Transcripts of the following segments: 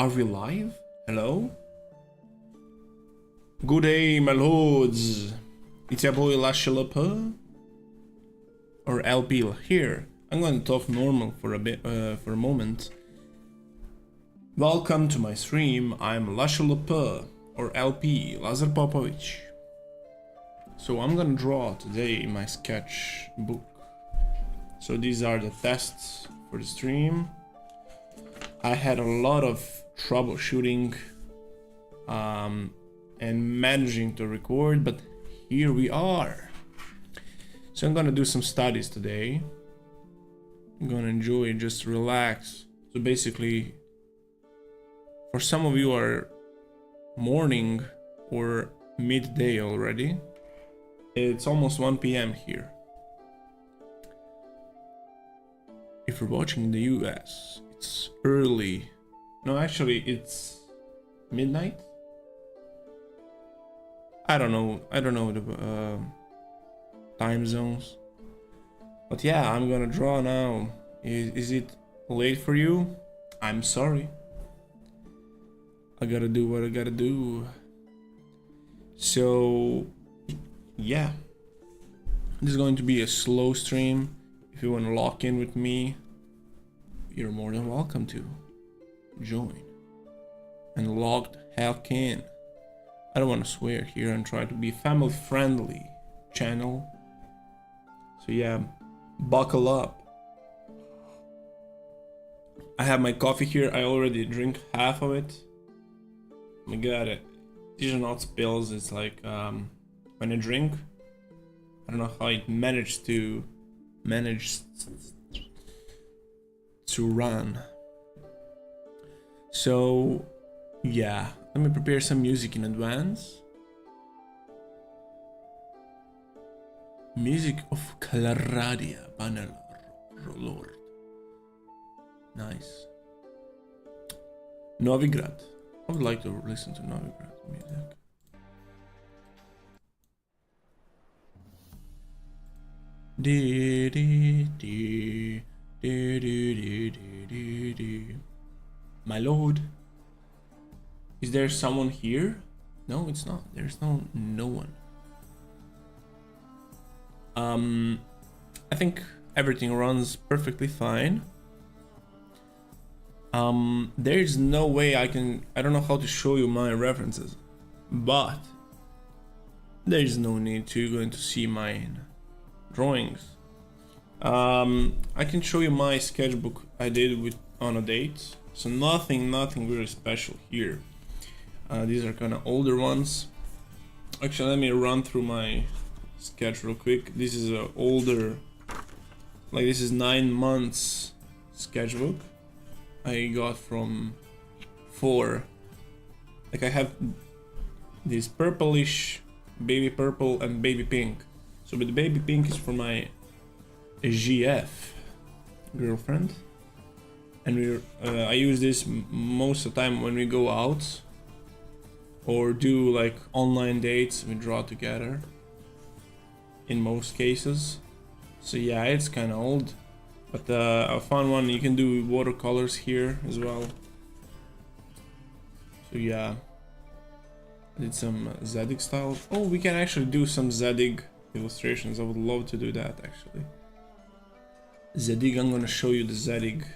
Are we live? Hello? Good day, my lords. It's your boy Lashalapa or LP here. I'm going to talk normal for a moment. Welcome to my stream. I'm Lashalapa or LP Lazar Popovich. So I'm gonna draw today in my sketchbook. So these are the tests for the stream. I had a lot of troubleshooting and managing to record, but here we are. So I'm gonna do some studies today. I'm gonna enjoy, just relax. So basically, for some of you are morning or midday already. It's almost 1 p.m. here. If you're watching in the US, it's early. No, actually, it's midnight. I don't know the time zones. But yeah, I'm gonna draw now. Is it late for you? I'm sorry. I gotta do what I gotta do. So yeah, this is going to be a slow stream. If you want to lock in with me, you're more than welcome to join and log the heck in. I don't want to swear here and try to be a family friendly channel. So yeah, buckle up. I have my coffee here. I already drink half of it. Oh my god, these are not spills. It's like when I drink, I don't know how it managed to run. So yeah, let me prepare some music in advance. Music of Claradia Banner Lord. Nice. Novigrad. I would like to listen to Novigrad music. My lord, is there someone here? No, it's not. There's no one. I think everything runs perfectly fine. There's no way I don't know how to show you my references, but there's no need to going to see my drawings. I can show you my sketchbook I did on a date. So nothing really special here. These are kind of older ones. Actually, let me run through my sketch real quick. This is a older, like this is 9 months sketchbook I got from like I have this purplish, baby purple and baby pink. So but the baby pink is for my GF girlfriend, and I use this most of the time when we go out or do like online dates. We draw together in most cases. So yeah, it's kind of old, but a fun one. You can do watercolors here as well. So yeah, I did some Zadig style. Oh, we can actually do some Zadig illustrations. I would love to do that actually. Zadig, I'm gonna show you the Zadig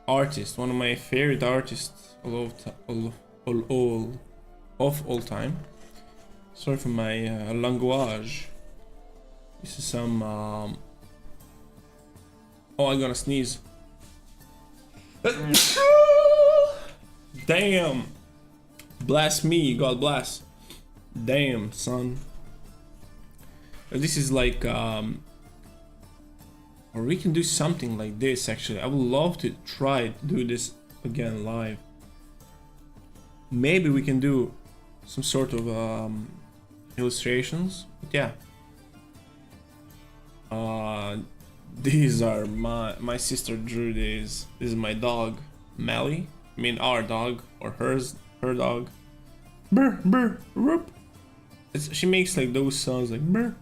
artist, one of my favorite artists of all time. Sorry for my language. This is some oh, I'm gonna sneeze. Damn, bless me, God bless. Damn, son. This is like or we can do something like this actually. I would love to try to do this again live. Maybe we can do some sort of illustrations. But yeah, these are my sister drew these. This is my dog Melly. I mean our dog, or her dog. Brr brr whoop. She makes like those sounds like brr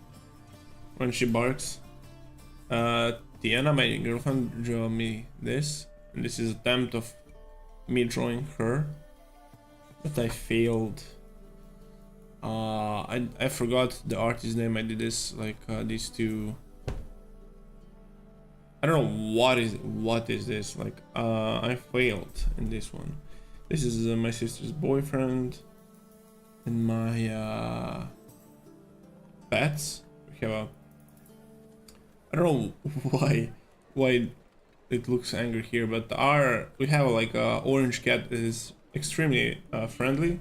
when she barks. Tiana, my girlfriend, drew me this. And this is attempt of me drawing her, but I failed. I forgot the artist's name. I did this like these two. I don't know what is this like. I failed in this one. This is my sister's boyfriend and my pets. We have a. I don't know why it looks angry here, but we have like a orange cat that is extremely friendly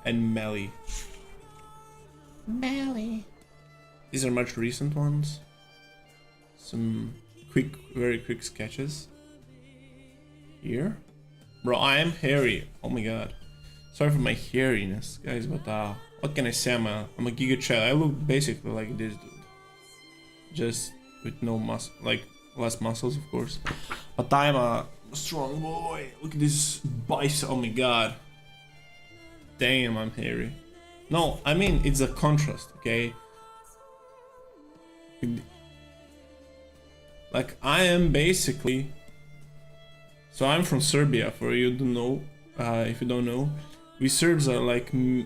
and Melly. Melly. These are much recent ones. Some very quick sketches. Here. Bro, I am hairy. Oh my god. Sorry for my hairiness, guys, but what can I say? I'm a giga child. I look basically like this dude. Just with no muscle, like less muscles, of course. But I'm a strong boy. Look at this bicep. Oh my god. Damn, I'm hairy. No, I mean, it's a contrast, okay? Like, I am basically... So I'm from Serbia, for you to know, if you don't know. We Serbs are like... we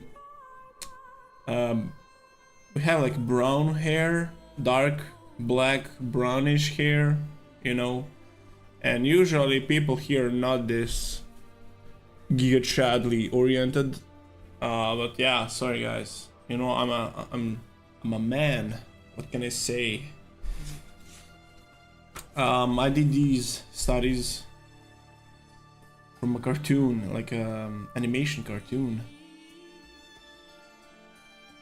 have like brown hair, dark, black, brownish hair, you know? And usually people here are not this giga chadly oriented. But yeah, sorry guys. You know, I'm a man. What can I say? I did these studies from a cartoon, like animation cartoon.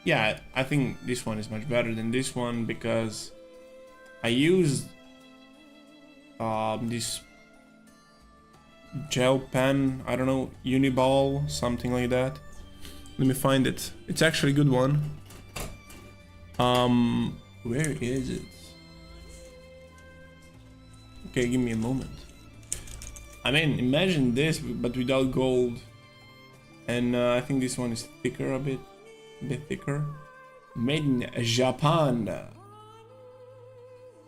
Yeah, I think this one is much better than this one because I used this gel pen, I don't know, Uniball, something like that. Let me find it. It's actually a good one. Where is it? Okay, give me a moment. I mean, imagine this, but without gold. And I think this one is thicker a bit thicker. Made in Japan.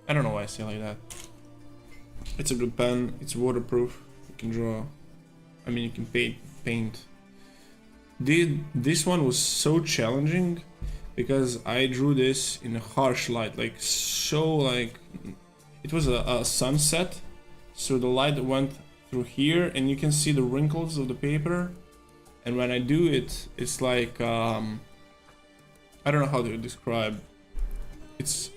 I don't know why I say like that. It's a good pen. It's waterproof. You can draw. I mean, you can paint. This one was so challenging because I drew this in a harsh light, like so, like it was a sunset, so the light went through here and you can see the wrinkles of the paper, and when I do it, it's like I don't know how to describe. It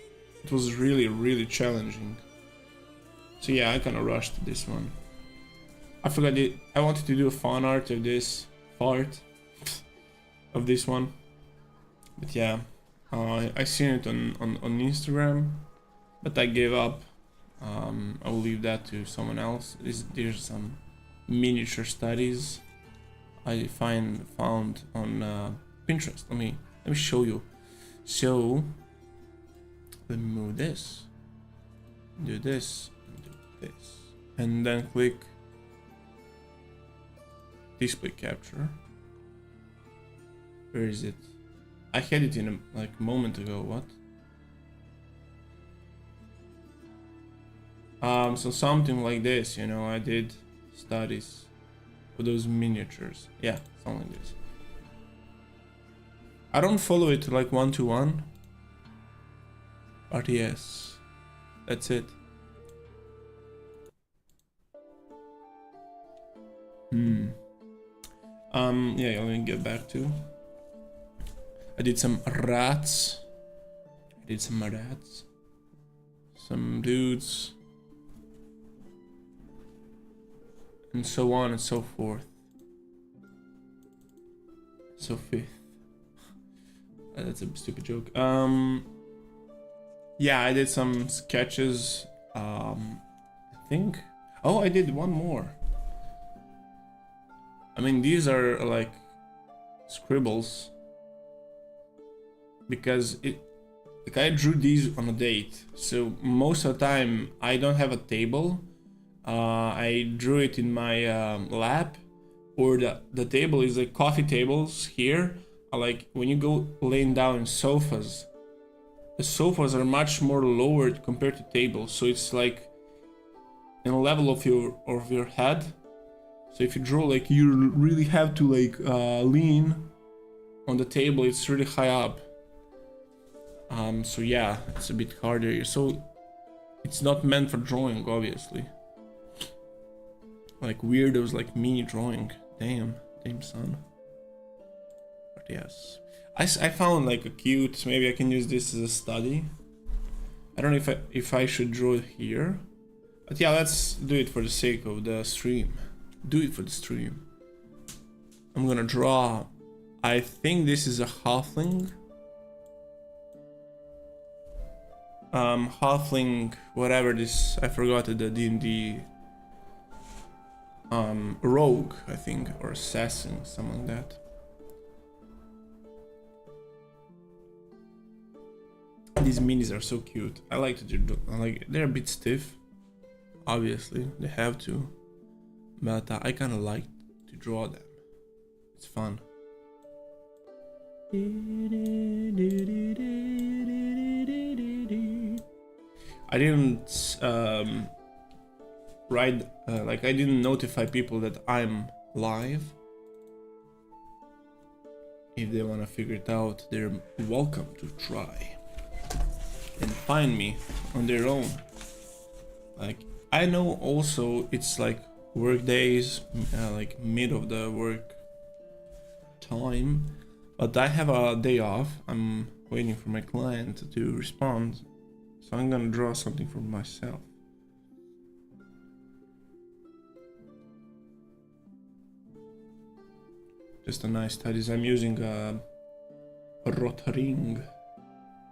was really challenging. So yeah, I kind of rushed this one. I forgot it. I wanted to do a fan art of this part of this one, but yeah, I seen it on Instagram, but I gave up. I will leave that to someone else. There's some miniature studies I found on Pinterest. Let me show you. So let me move this, do this, and do this, and then click display capture. Where is it? I had it in a moment ago. What? So something like this, you know, I did studies for those miniatures. Yeah, something like this. I don't follow it like one-to-one, but yes, that's it. Yeah, let me get back to. I did some rats. Some dudes. And so on and so forth. So fifth. That's a stupid joke. Yeah, I did some sketches. I think. Oh, I did one more. I mean, these are like scribbles. Because like I drew these on a date, so most of the time I don't have a table. I drew it in my lap, or the table is like coffee tables here. Like when you go laying down in sofas, the sofas are much more lowered compared to tables, so it's like in a level of your head. So if you draw, like, you really have to like lean on the table. It's really high up. So yeah, it's a bit harder. So it's not meant for drawing, obviously. Like weirdos like me drawing. Damn son. But yes, I found like a cute. Maybe I can use this as a study. I don't know if I should draw it here, but yeah, let's do it for the sake of the stream. Do it for the stream. I'm gonna draw. I think this is a halfling. Halfling, whatever this. I forgot the D&D. Rogue, I think, or assassin, something like that. These minis are so cute. I like to do. They're a bit stiff. Obviously, they have to, but I kind of like to draw them. It's fun. I didn't write, like I didn't notify people that I'm live. If they want to figure it out, they're welcome to try and find me on their own. Like, I know also it's like work days, like mid of the work time, but I have a day off. I'm waiting for my client to respond, so I'm gonna draw something for myself. Just a nice studies. I'm using a Rotring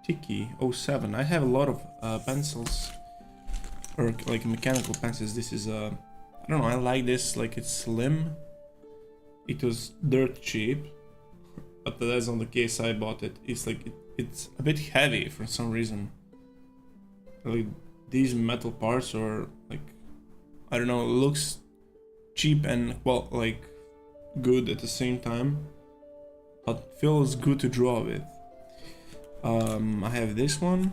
Tiki 07. I have a lot of pencils, or like mechanical pencils. This is I don't know, I like this, like it's slim. It was dirt cheap, but that's not the case. I bought it. It's like it's a bit heavy for some reason. Like these metal parts, or like, I don't know, it looks cheap and well, like good at the same time, but feels good to draw with. I have this one,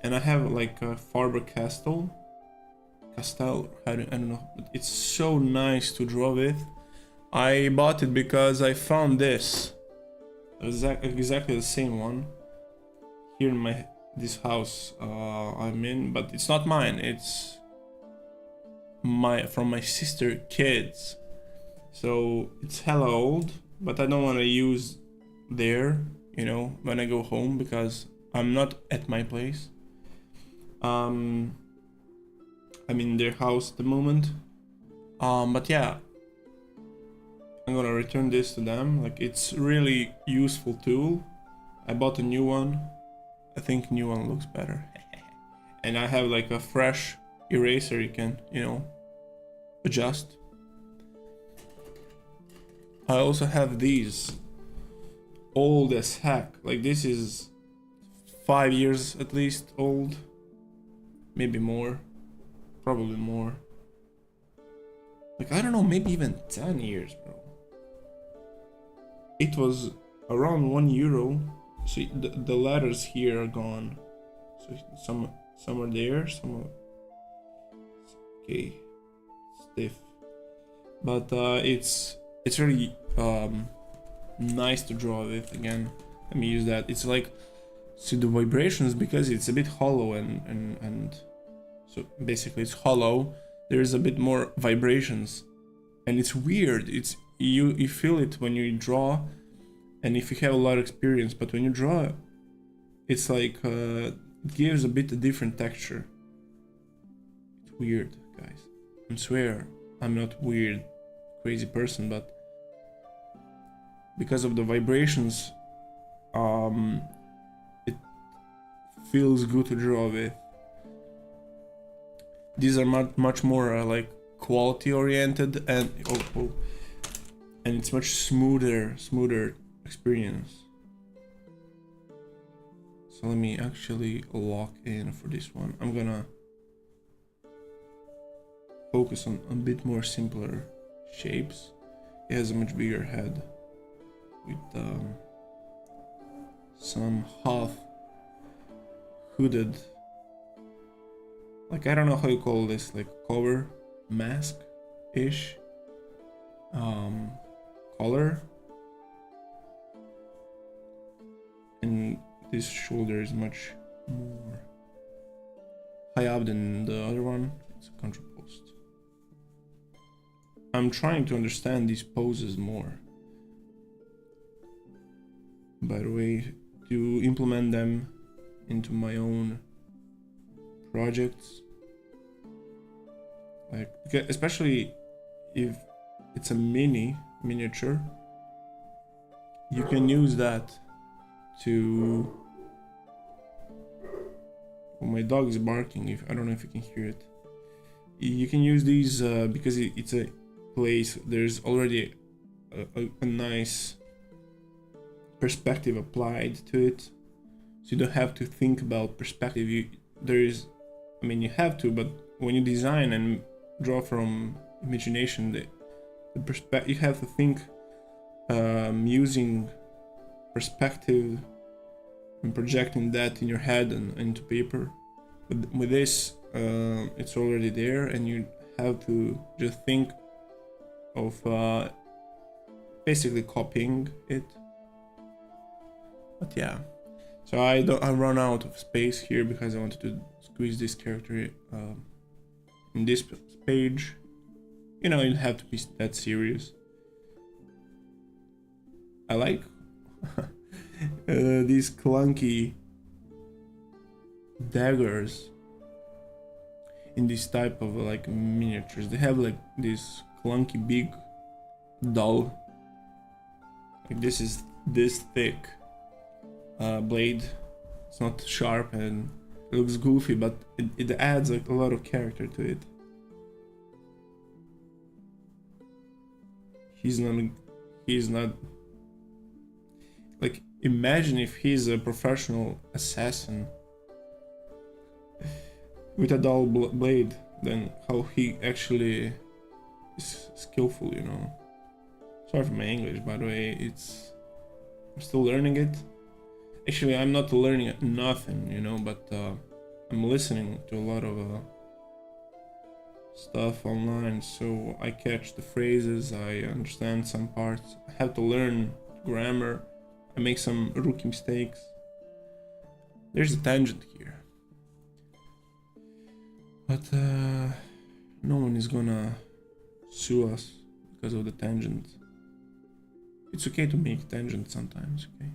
and I have like a Faber-Castell. I don't know, but it's so nice to draw with. I bought it because I found this exactly the same one here in this house I'm in, but it's not mine. It's from my sister kids. So it's hella old, but I don't want to use there, you know, when I go home, because I'm not at my place. I'm in their house at the moment. But yeah, I'm gonna return this to them. Like, it's really useful tool. I bought a new one. I think new one looks better. And I have like a fresh eraser you can, you know, adjust. I also have these, old as heck. Like, this is 5 years at least old, maybe more, probably more. Like, I don't know, maybe even 10 years, bro. It was around €1. So the letters here are gone. So some are there, some are okay, stiff. But it's really nice to draw with. Again, let me use that. It's like, see the vibrations, because it's a bit hollow and so basically it's hollow. There's a bit more vibrations, and it's weird. It's you feel it when you draw, and if you have a lot of experience. But when you draw, it's like it gives a bit a different texture. It's weird, guys. I swear I'm not weird, crazy person, but because of the vibrations, it feels good to draw with. These are much more like quality oriented, and and it's much smoother experience. So let me actually lock in for this one. I'm gonna focus on a bit more simpler shapes. It has a much bigger head with some half hooded like, I don't know how you call this, like cover, mask-ish, color. And this shoulder is much more high up than the other one. It's a contrapost. I'm trying to understand these poses more, by the way, to implement them into my own projects. Like, especially if it's a miniature, you can use that to... Well, my dog is barking. If I don't know if you can hear it. You can use these because it's a place. There's already a nice perspective applied to it, so you don't have to think about perspective. You have to, but when you design and draw from imagination, the perspective, you have to think using perspective and projecting that in your head and into paper. But with this, it's already there, and you have to just think of basically copying it. But yeah, so I run out of space here because I wanted to squeeze this character in this page. You know, you have to be that serious. I like these clunky daggers in this type of like miniatures. They have like this clunky big dull, like this is this thick blade. It's not sharp and it looks goofy, but it adds like a lot of character to it. He's not like, imagine if he's a professional assassin with a dull blade, then how he actually is skillful, you know. Sorry for my English, by the way. I'm still learning it. Actually, I'm not learning nothing, you know, but I'm listening to a lot of stuff online, so I catch the phrases, I understand some parts. I have to learn grammar. I make some rookie mistakes. There's a tangent here, but no one is gonna sue us because of the tangent. It's okay to make tangents sometimes, okay?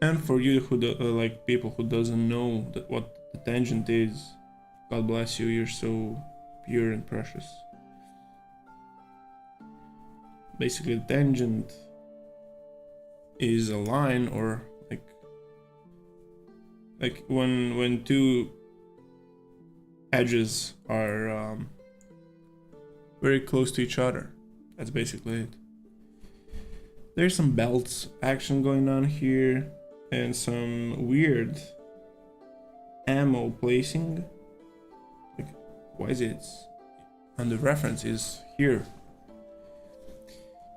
And for you who like people who doesn't know what the tangent is, God bless you, you're so pure and precious. Basically, the tangent is a line, or like when two edges are very close to each other. That's basically it. There's some belts action going on here, and some weird ammo placing. Like, why is it? And the reference is here.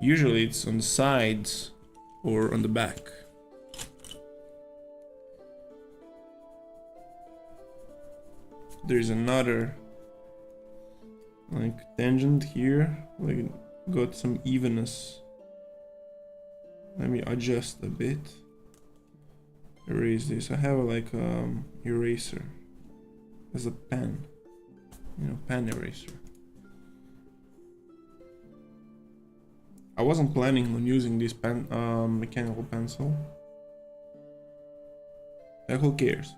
Usually it's on the sides or on the back. There's another like tangent here, like got some evenness. Let me adjust a bit. Erase this. I have like eraser as a pen, you know, pen eraser. I wasn't planning on using this pen, mechanical pencil. Who cares?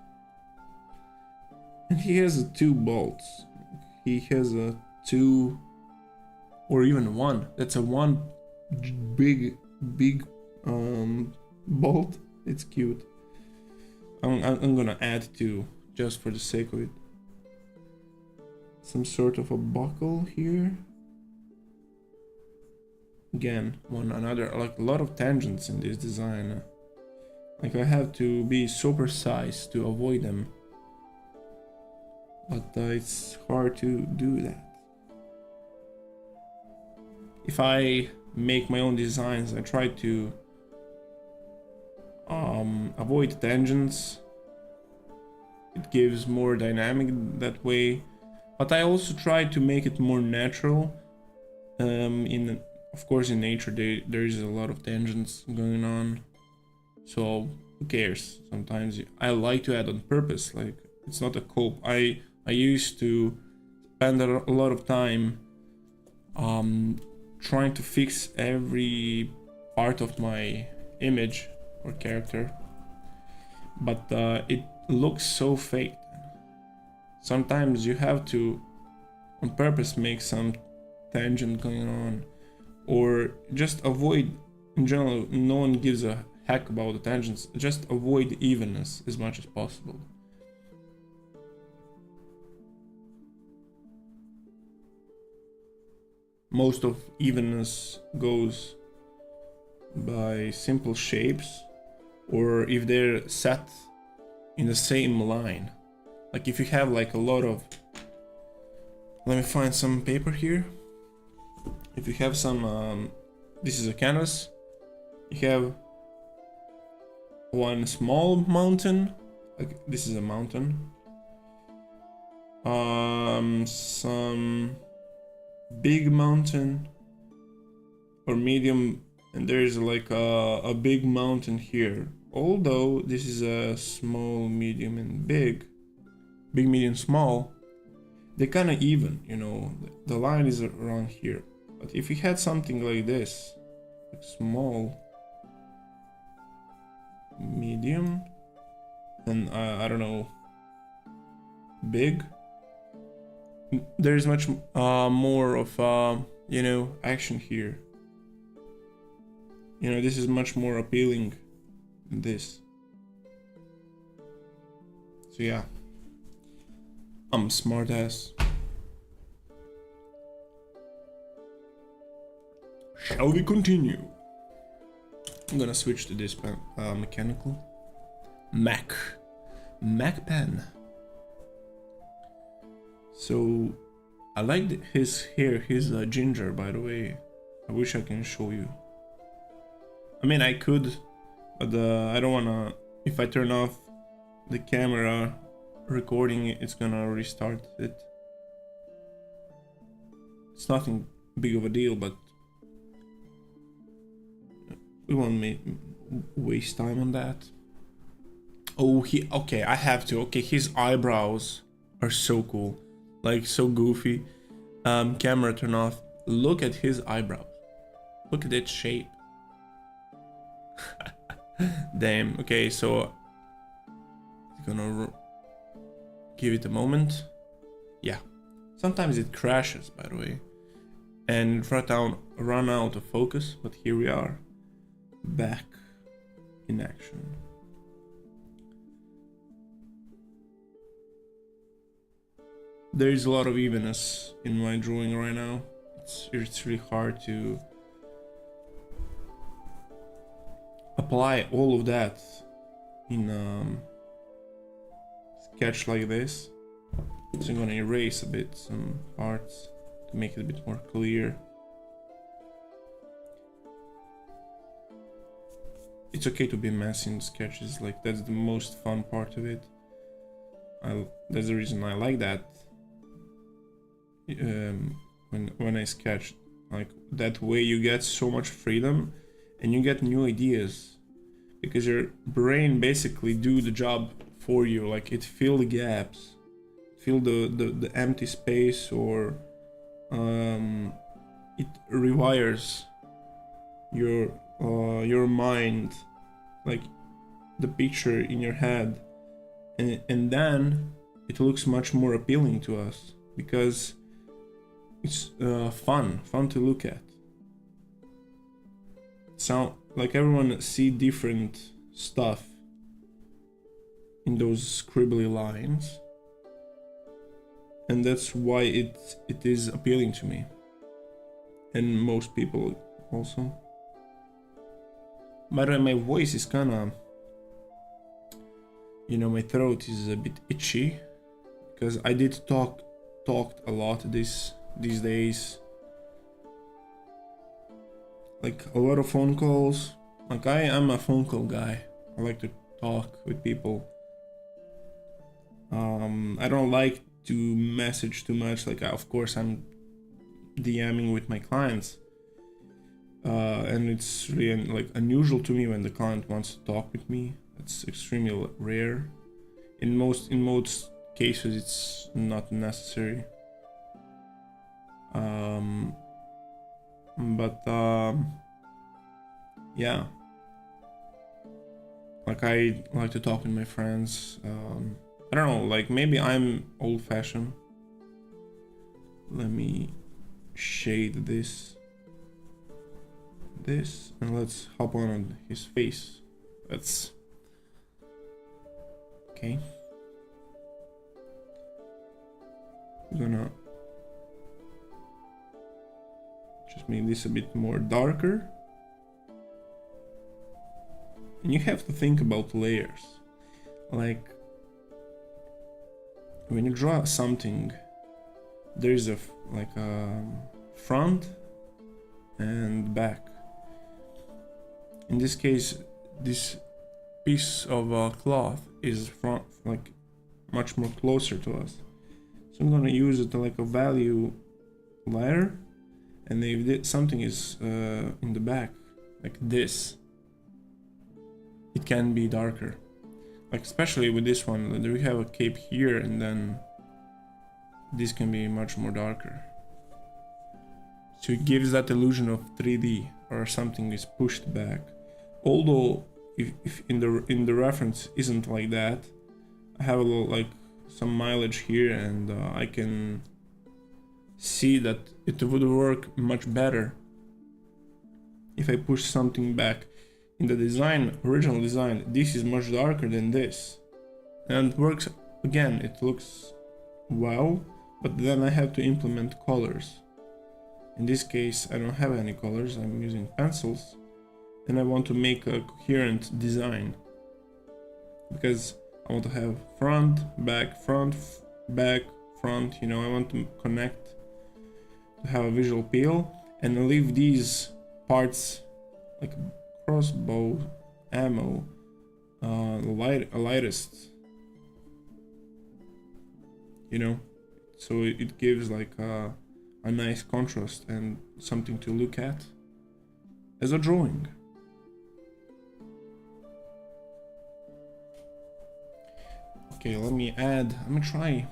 And he has two bolts. He has a two, or even one. That's a one big bolt. It's cute. I'm gonna add two just for the sake of it. Some sort of a buckle here. Again, one another, like a lot of tangents in this design. Like, I have to be so precise to avoid them, but it's hard to do that. If I make my own designs, I try to avoid tangents it gives more dynamic that way. But I also try to make it more natural. Of course, in nature there is a lot of tangents going on, so who cares? Sometimes I like to add on purpose. Like, it's not a cope. I used to spend a lot of time trying to fix every part of my image or character, but it looks so fake. Sometimes you have to on purpose make some tangent going on, or just avoid. In general, no one gives a heck about the tangents. Just avoid evenness as much as possible. Most of evenness goes by simple shapes, or if they're set in the same line. Like if you have like a lot of, let me find some paper here. If you have some, this is a canvas, you have one small mountain, like this is a mountain, some big mountain or medium, and there's like a big mountain here. Although this is a small, medium, and big, medium, small, they're kind of even, you know, the line is around here. But if you had something like this, like small, medium, and I don't know, big, there's much more of you know, action here. You know, this is much more appealing than this. So yeah, I'm a smart ass. Shall we continue? I'm gonna switch to this pen, mechanical Mac pen. So I like his hair, his ginger, by the way. I wish I can show you. I mean, I could, but I don't wanna. If I turn off the camera recording, it's gonna restart it. It's nothing big of a deal, but we won't waste time on that. Oh, okay, I have to. Okay, his eyebrows are so cool, like so goofy. Camera turn off. Look at his eyebrows. Look at that shape. Damn. Okay, so gonna give it a moment. Yeah, sometimes it crashes, by the way, and run out of focus. But here we are, back in action. There is a lot of evenness in my drawing right now. It's really hard to apply all of that in sketch like this. So I'm gonna erase a bit some parts to make it a bit more clear. It's okay to be messy in sketches, like that's the most fun part of it. That's the reason I like that. When I sketch, like that way you get so much freedom and you get new ideas, because your brain basically do the job for you. Like it fill the gaps, fill the empty space, or it rewires your mind, like the picture in your head, and then it looks much more appealing to us because it's fun to look at. Sound like everyone see different stuff in those scribbly lines, and that's why it is appealing to me, and most people also. By the way, my voice is kinda, you know, my throat is a bit itchy because I did talked a lot these days, like a lot of phone calls. Like I am a phone call guy. I like to talk with people. I don't like to message too much. Like, of course, I'm DMing with my clients, and it's really like unusual to me when the client wants to talk with me. It's extremely rare. In most cases, it's not necessary. Yeah, like I like to talk with my friends. I don't know, like maybe I'm old-fashioned. Let me shade this, and let's hop on his face. That's okay. I'm gonna just make this a bit more darker. And you have to think about layers. Like, when you draw something, there's a front and back. In this case, this piece of cloth is front, like much more closer to us. So I'm gonna use it like a value layer, and if something is in the back, like this, it can be darker. Like especially with this one, we have a cape here, and then this can be much more darker. So it gives that illusion of 3D, or something is pushed back. Although if in the reference isn't like that, I have a little, like some mileage here, and I can see that it would work much better if I push something back. In the design, original design, this is much darker than this, and it works again. It looks wow, but then I have to implement colors. In this case, I don't have any colors. I'm using pencils, and I want to make a coherent design because I want to have front, back, front. You know, I want to connect, to have a visual appeal, and leave these parts like crossbow, ammo, lightest, you know, so it gives like a nice contrast and something to look at as a drawing. Okay, let me try.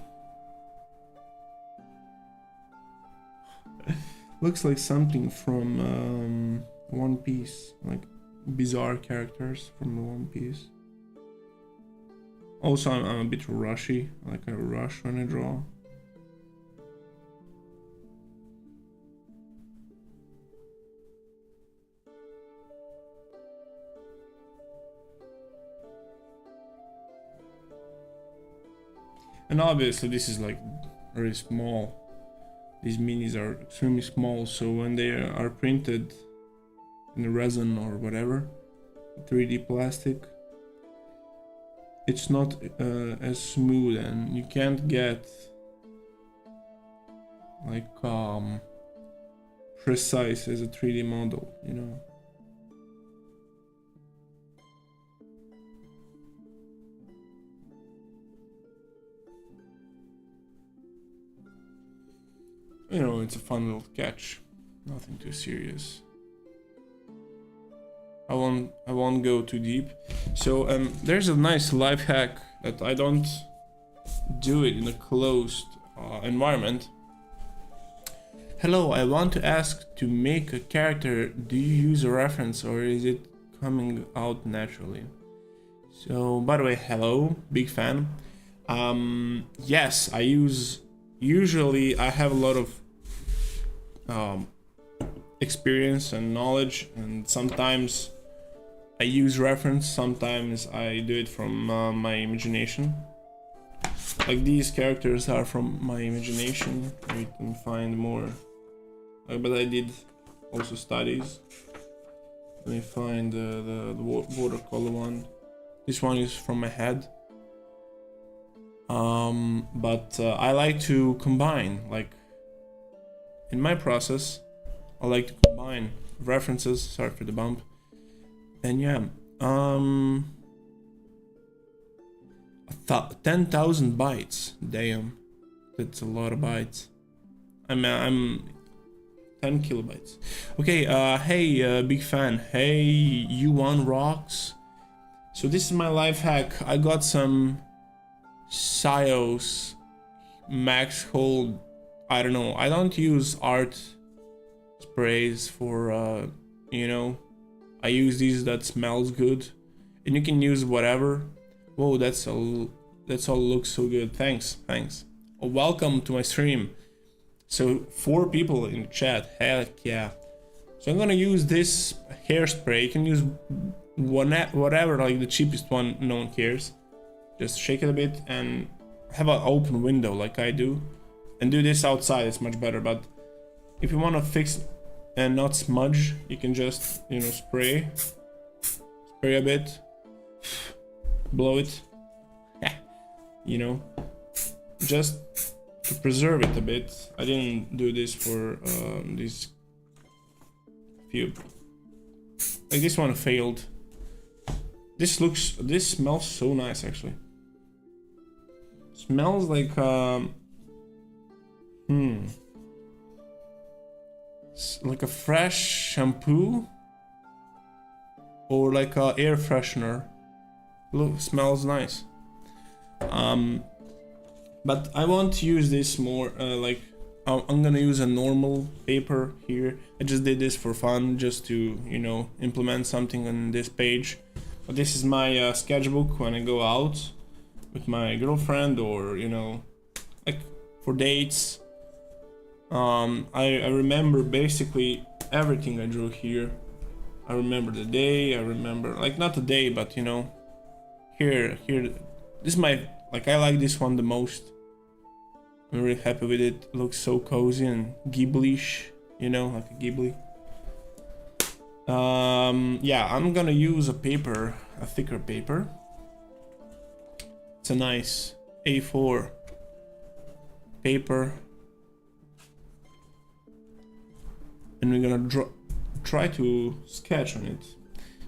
Looks like something from One Piece, like bizarre characters from the One Piece. Also, I'm a bit rushy, like I rush when I draw. And obviously this is like very small. These minis are extremely small, so when they are printed in resin or whatever, 3D plastic, it's not as smooth, and you can't get like precise as a 3D model, you know. You know, it's a fun little sketch, nothing too serious. I won't go too deep. So there's a nice life hack that I don't do it in a closed environment. Hello, I want to ask, to make a character, do you use a reference or is it coming out naturally? So, by the way, hello, big fan. Yes, I use, usually I have a lot of experience and knowledge, and sometimes I use reference, sometimes I do it from my imagination. Like these characters are from my imagination. You can find more, but I did also studies. Let me find the watercolor one. This one is from my head. But I like to combine, like in my process, I like to combine references, sorry for the bump, and yeah, a 10,000 bytes. Damn, that's a lot of bytes. I'm 10 kilobytes. Okay, hey, big fan. Hey, U1 rocks. So this is my life hack. I got some Sios max hold. I don't know. I don't use art sprays for, you know, I use these that smells good, and you can use whatever. Whoa, that's all looks so good. Thanks. Welcome to my stream. So 4 people in the chat. Heck yeah. So I'm gonna use this hairspray. You can use whatever, like the cheapest one, no one cares. Just shake it a bit and have an open window like I do, and do this outside. It's much better. But if you want to fix and not smudge, you can just, you know, spray a bit, blow it, you know, just to preserve it a bit. I didn't do this for this few, like this one failed. This smells so nice actually. Smells like like a fresh shampoo or like a air freshener. Look, smells nice. But I want to use this more like I'm gonna use a normal paper here. I just did this for fun, just to, you know, implement something on this page. But this is my sketchbook when I go out with my girlfriend, or, you know, like for dates. I remember basically everything I drew here. I remember the day, I remember, like, not the day, but, you know, here, this is my, like, I like this one the most. I'm really happy with it. It looks so cozy and Ghibli-ish, you know, like a Ghibli. Yeah, I'm gonna use a paper, a thicker paper. It's a nice A4 paper. And we're gonna try to sketch on it.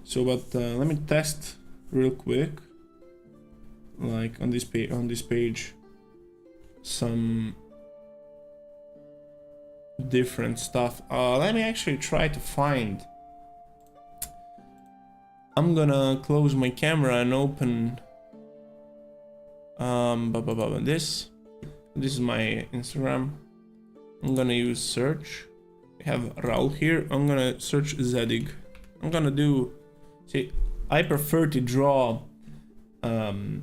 So, but let me test real quick, like on this page, some different stuff. Let me actually try to find. I'm gonna close my camera and open this is my Instagram. I'm gonna use search. We have Raul here. I'm gonna search Zedig. I'm gonna do, see, I prefer to draw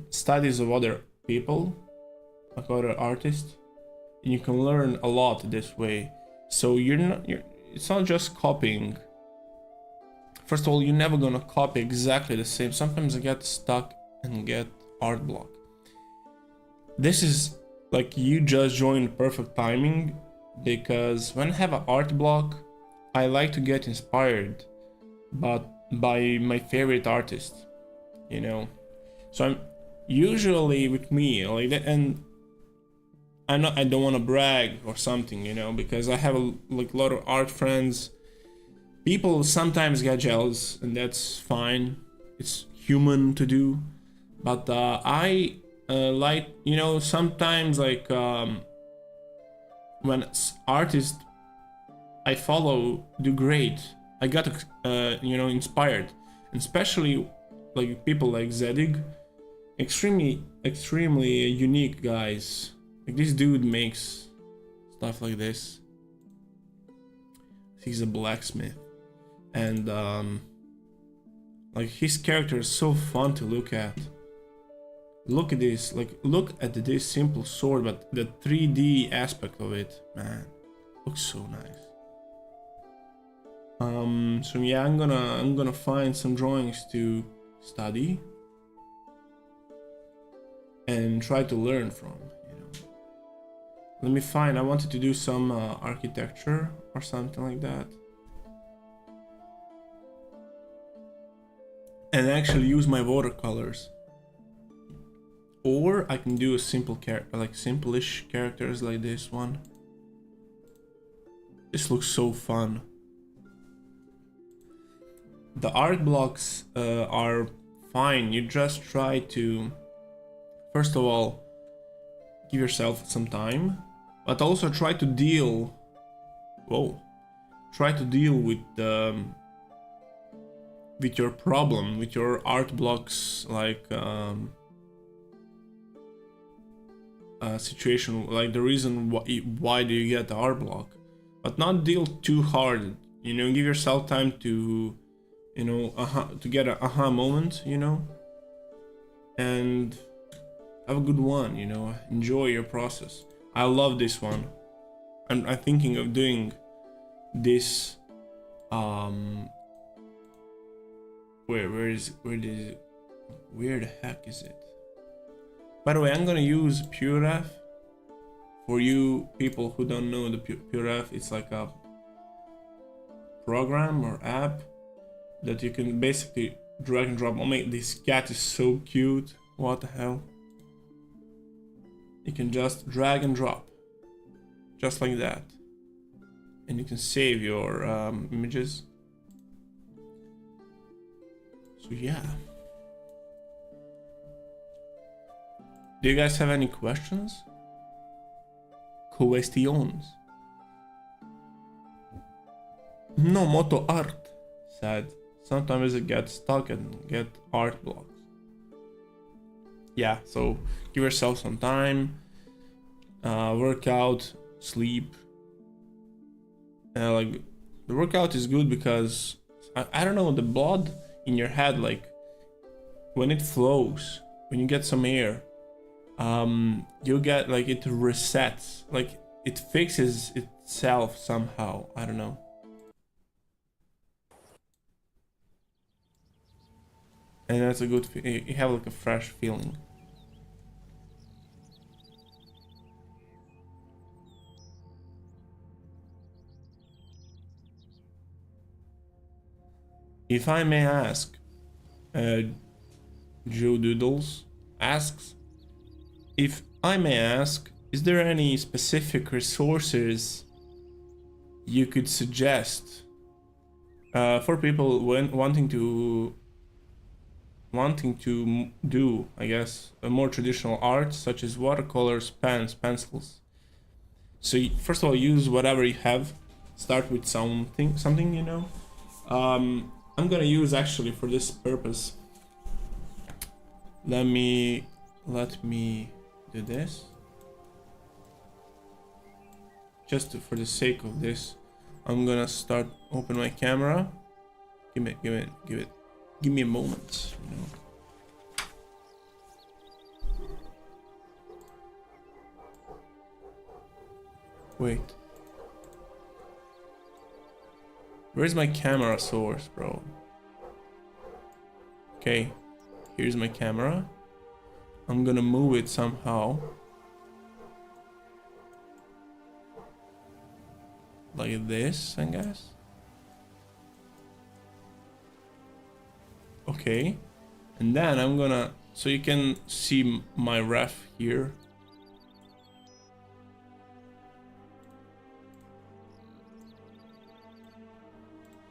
studies of other people, like other artists, and you can learn a lot this way. So it's not just copying. First of all, you're never gonna copy exactly the same. Sometimes I get stuck and get art block. This is like, you just joined perfect timing, because when I have an art block, I like to get inspired but by my favorite artist, you know. So I'm usually with me like that, and I don't want to brag or something, you know, because I have a lot of art friends. People sometimes get jealous, and that's fine. It's human to do. But I like, you know, sometimes like when artists I follow do great, I got you know, inspired, and especially like people like Zedig, extremely unique guys. Like this dude makes stuff like this. He's a blacksmith, and like his character is so fun to look at. Look at this, like look at this simple sword, but the 3D aspect of it, man, looks so nice. So yeah, I'm gonna find some drawings to study and try to learn from, you know. Let me find, I wanted to do some architecture or something like that, and actually use my watercolors. Or I can do a simple like simple-ish characters like this one. This looks so fun. The art blocks are fine. You just try to first of all, give yourself some time, but also try to deal with your problem, with your art blocks, like situation, like the reason why do you get the art block, but not deal too hard, you know. Give yourself time to, you know, to get an aha moment, you know, and have a good one, you know. Enjoy your process. I love this one. I'm thinking of doing this. Where the heck is it? By the way, I'm gonna use PureRef. For you people who don't know the PureRef, it's like a program or app that you can basically drag and drop. Oh my, this cat is so cute. What the hell? You can just drag and drop, just like that, and you can save your images. So yeah. Do you guys have any questions? Questions? No moto art, said. Sometimes it gets stuck and get art blocks. Yeah, so give yourself some time, work out, sleep. Like the workout is good because I don't know, the blood in your head, like when it flows, when you get some air, you get like it resets, like it fixes itself somehow. I don't know. And that's a good, you have like a fresh feeling. If I may ask, Joe Doodles asks, if I may ask, is there any specific resources you could suggest for people when wanting to do, I guess, a more traditional art, such as watercolors, pens, pencils? So first of all, use whatever you have. Start with something, you know. I'm gonna use, actually, for this purpose, let me do this. Just for the sake of this, I'm gonna open my camera. Give me a moment, you know. Wait. Where's my camera source, bro? Okay, here's my camera. I'm gonna move it somehow. Like this, I guess. Okay. And then I'm gonna, so you can see my ref here.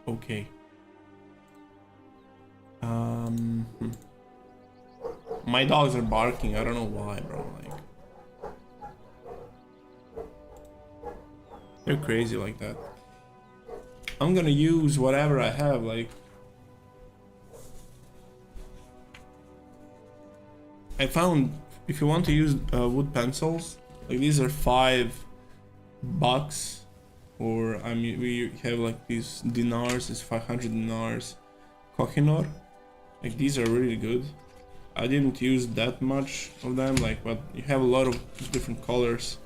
Okay. My dogs are barking. I don't know why, bro. Like, they're crazy like that. I'm gonna use whatever I have. Like, I found, if you want to use wood pencils, like these are $5, or I mean, we have like these dinars, it's 500 dinars, Kohinoor. Like, these are really good. I didn't use that much of them, like, but you have a lot of different colors,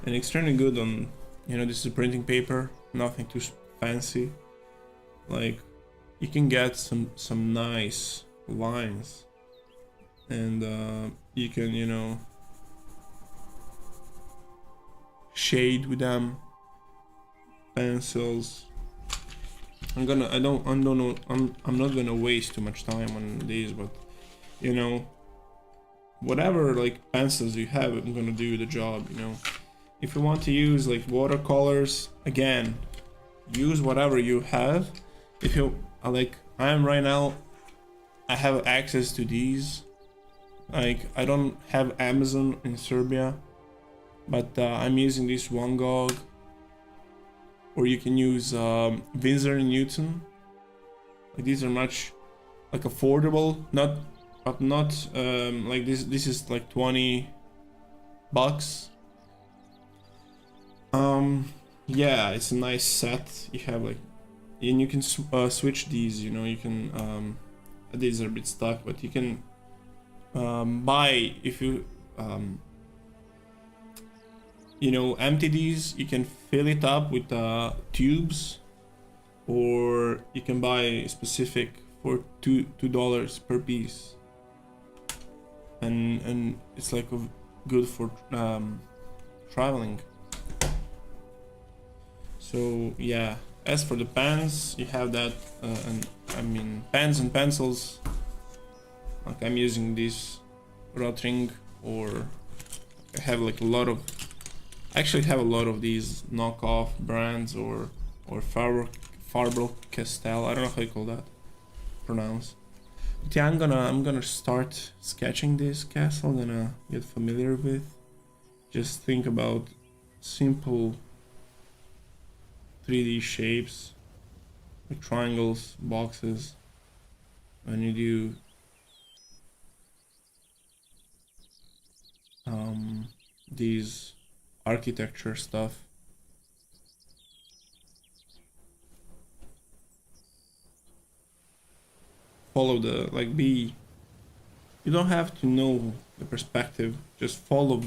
and extremely good on, you know, this is printing paper, nothing too fancy. Like, you can get some nice lines, and you can, you know, shade with them. Pencils. I'm not gonna waste too much time on these, but, you know, whatever like pencils you have, I'm gonna do the job, you know. If you want to use like watercolors, again, use whatever you have. If you like, I am right now, I have access to these Like, I don't have Amazon in Serbia, but I'm using this Van Gogh, or you can use Winsor & Newton. Like, these are much like affordable, not like this is like 20 bucks. Yeah, it's a nice set. You have like, and you can switch these, you know, you can these are a bit stuck, but you can buy, if you you know, empty these, you can fill it up with tubes, or you can buy specific for $2 per piece, and it's like good for traveling. So yeah, as for the pens, you have that, and I mean pens and pencils. Like, I'm using this Rotring, or I have like a lot of, I actually have a lot of these knockoff brands, or Faber-Castell. I don't know how you call that, pronounce. But yeah, I'm gonna start sketching this castle. I'm gonna get familiar with. Just think about simple 3D shapes, like triangles, boxes. When you do these architecture stuff. Follow the, like, you don't have to know the perspective, just follow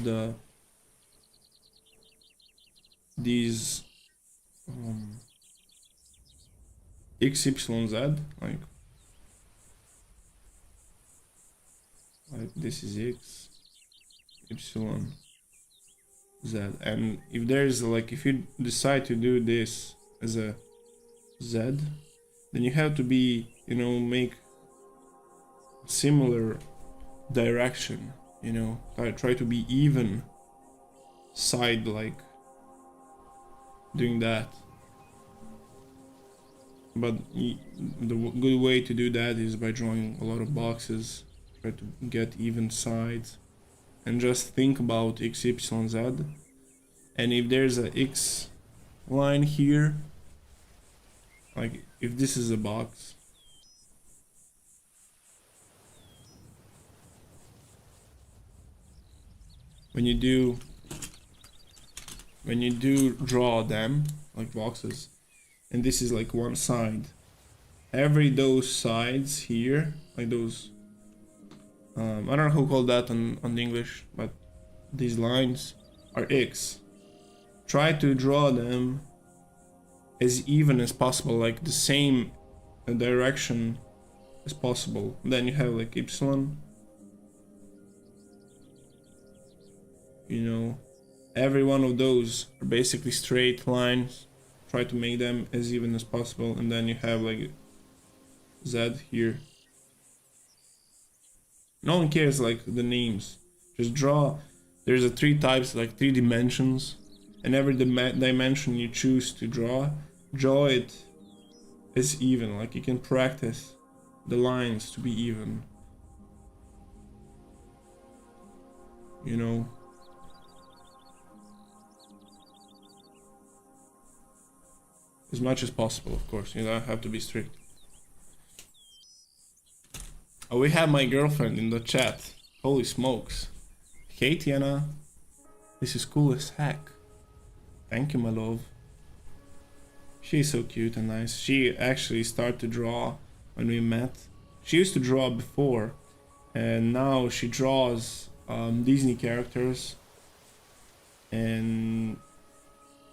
these XYZ, like this is X, Y, Z, and if there's like, if you decide to do this as a Z, then you have to be, you know, make similar direction, you know, try to be even side, like doing that. But the good way to do that is by drawing a lot of boxes, try to get even sides, and just think about X, Y, Z. And if there's a X line here, like if this is a box, when you do draw them like boxes, and this is like one side, those sides here, like those I don't know how to call that on English, but these lines are X. Try to draw them as even as possible, like the same direction as possible. Then you have like Y, you know, every one of those are basically straight lines. Try to make them as even as possible, and then you have like Z here. No one cares like the names, just draw. There's a 3 types, like 3 dimensions, and every dimension you choose to draw it as even. Like, you can practice the lines to be even, you know. As much as possible, of course, you don't have to be strict. Oh, we have my girlfriend in the chat. Holy smokes. Hey Tiana, this is cool as heck. Thank you, my love. She's so cute and nice. She actually started to draw when we met. She used to draw before, and now she draws Disney characters, and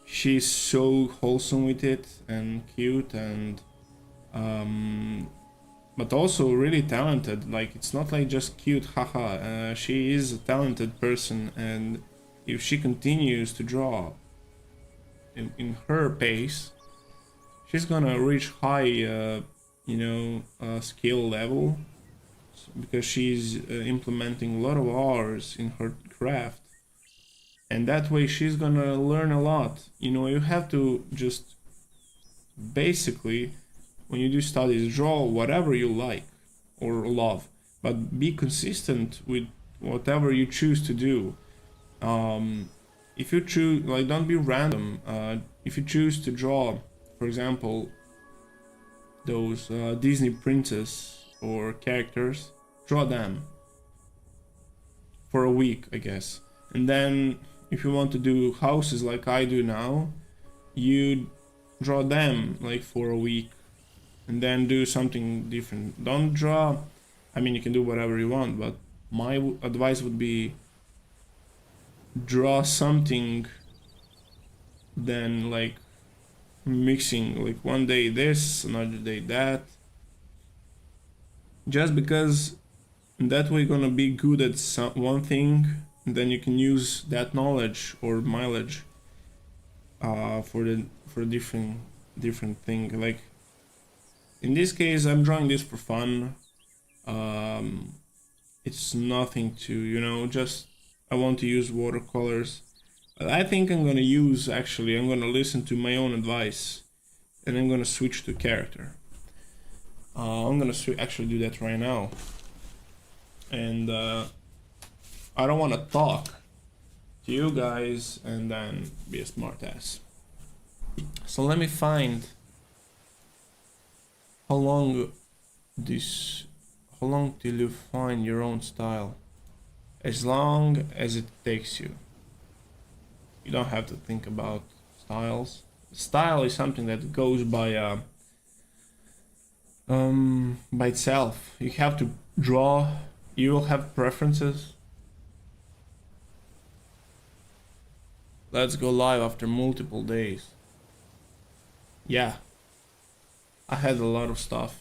she's so wholesome with it and cute, and but also really talented. Like, it's not like just cute, haha. She is a talented person, and if she continues to draw in her pace, she's gonna reach high, you know, skill level, because she's implementing a lot of hours in her craft, and that way she's gonna learn a lot. You know, you have to just basically, when you do studies, draw whatever you like or love, but be consistent with whatever you choose to do. If you choose, like, don't be random. If you choose to draw, for example, those Disney princess or characters, draw them for a week, I guess. And then if you want to do houses like I do now, you draw them like for a week and then do something different. Don't draw, I mean, you can do whatever you want, but my advice would be draw something, then like mixing, like one day this, another day that, just because that way you're gonna be good at one thing, and then you can use that knowledge or mileage for a different thing. Like in this case, I'm drawing this for fun. It's nothing to, you know, just I want to use watercolors. I think I'm gonna use, actually, I'm gonna listen to my own advice and I'm gonna switch to character. I'm gonna actually do that right now. And I don't want to talk to you guys and then be a smartass. So let me find how long till you find your own style. As long as it takes you. You don't have to think about styles. Style is something that goes by itself. You have to draw. You will have preferences. Let's go live after multiple days. Yeah, I had a lot of stuff